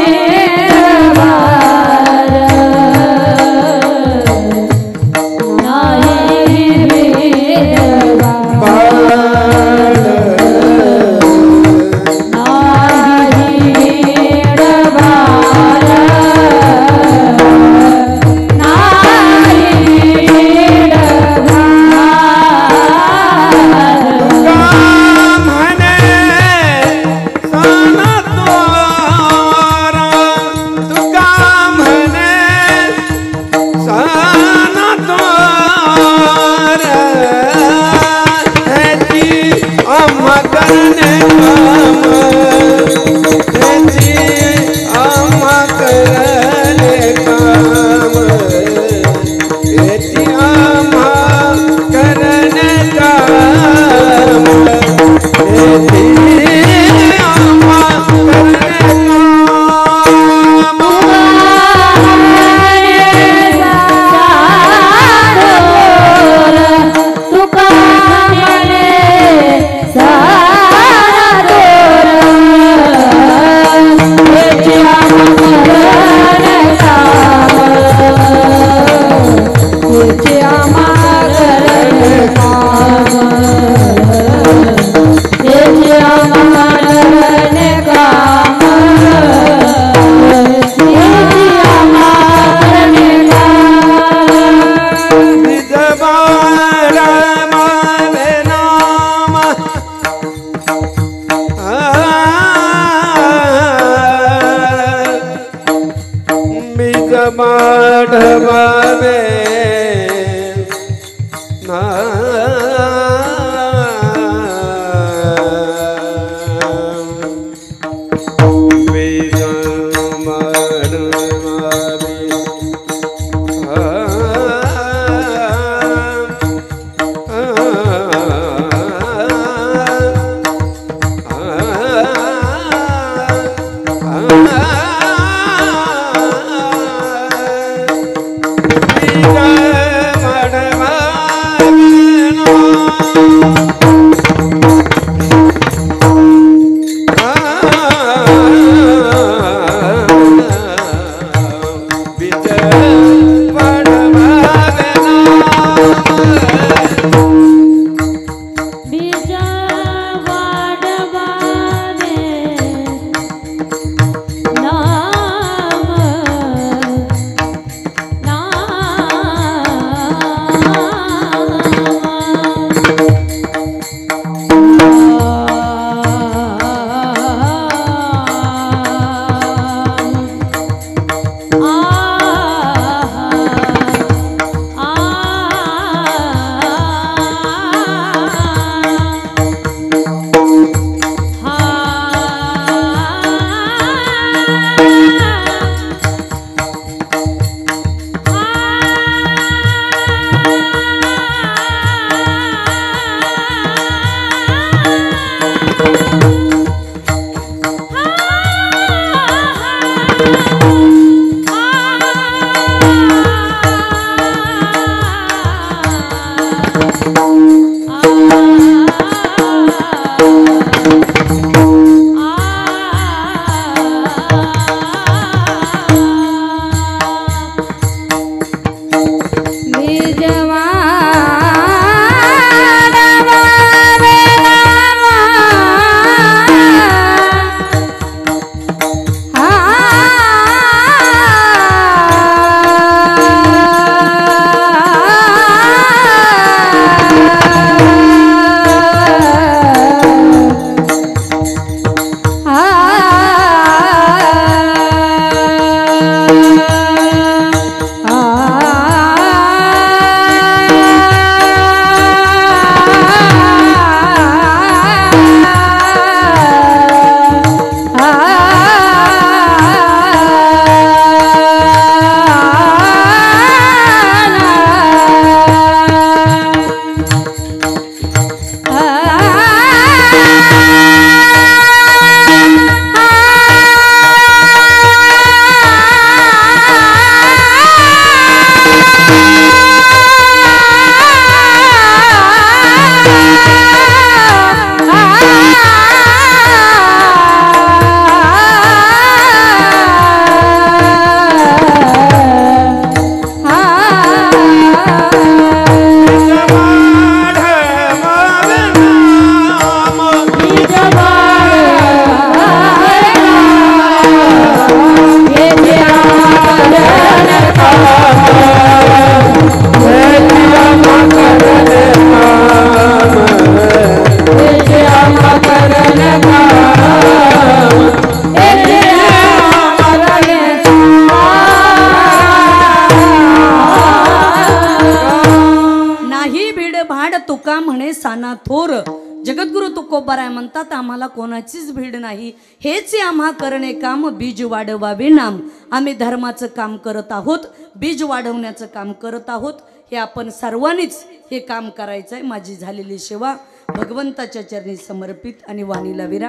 माधवावे जाणे साना थोर. जगद्गुरु तुकोबाराय म्हणतात आम्हाला कोणाचीच भीड नाही, हेच आम्हा करणे काम, बीज वाढवावे नाम. आम्ही धर्माचं काम करत आहोत, बीज वाढवण्याचं काम करत आहोत. हे आपण सर्वांनीच हे काम करायचं आहे. माझी झालेली सेवा भगवंताच्या चरणी समर्पित आणि वाणीला विराम.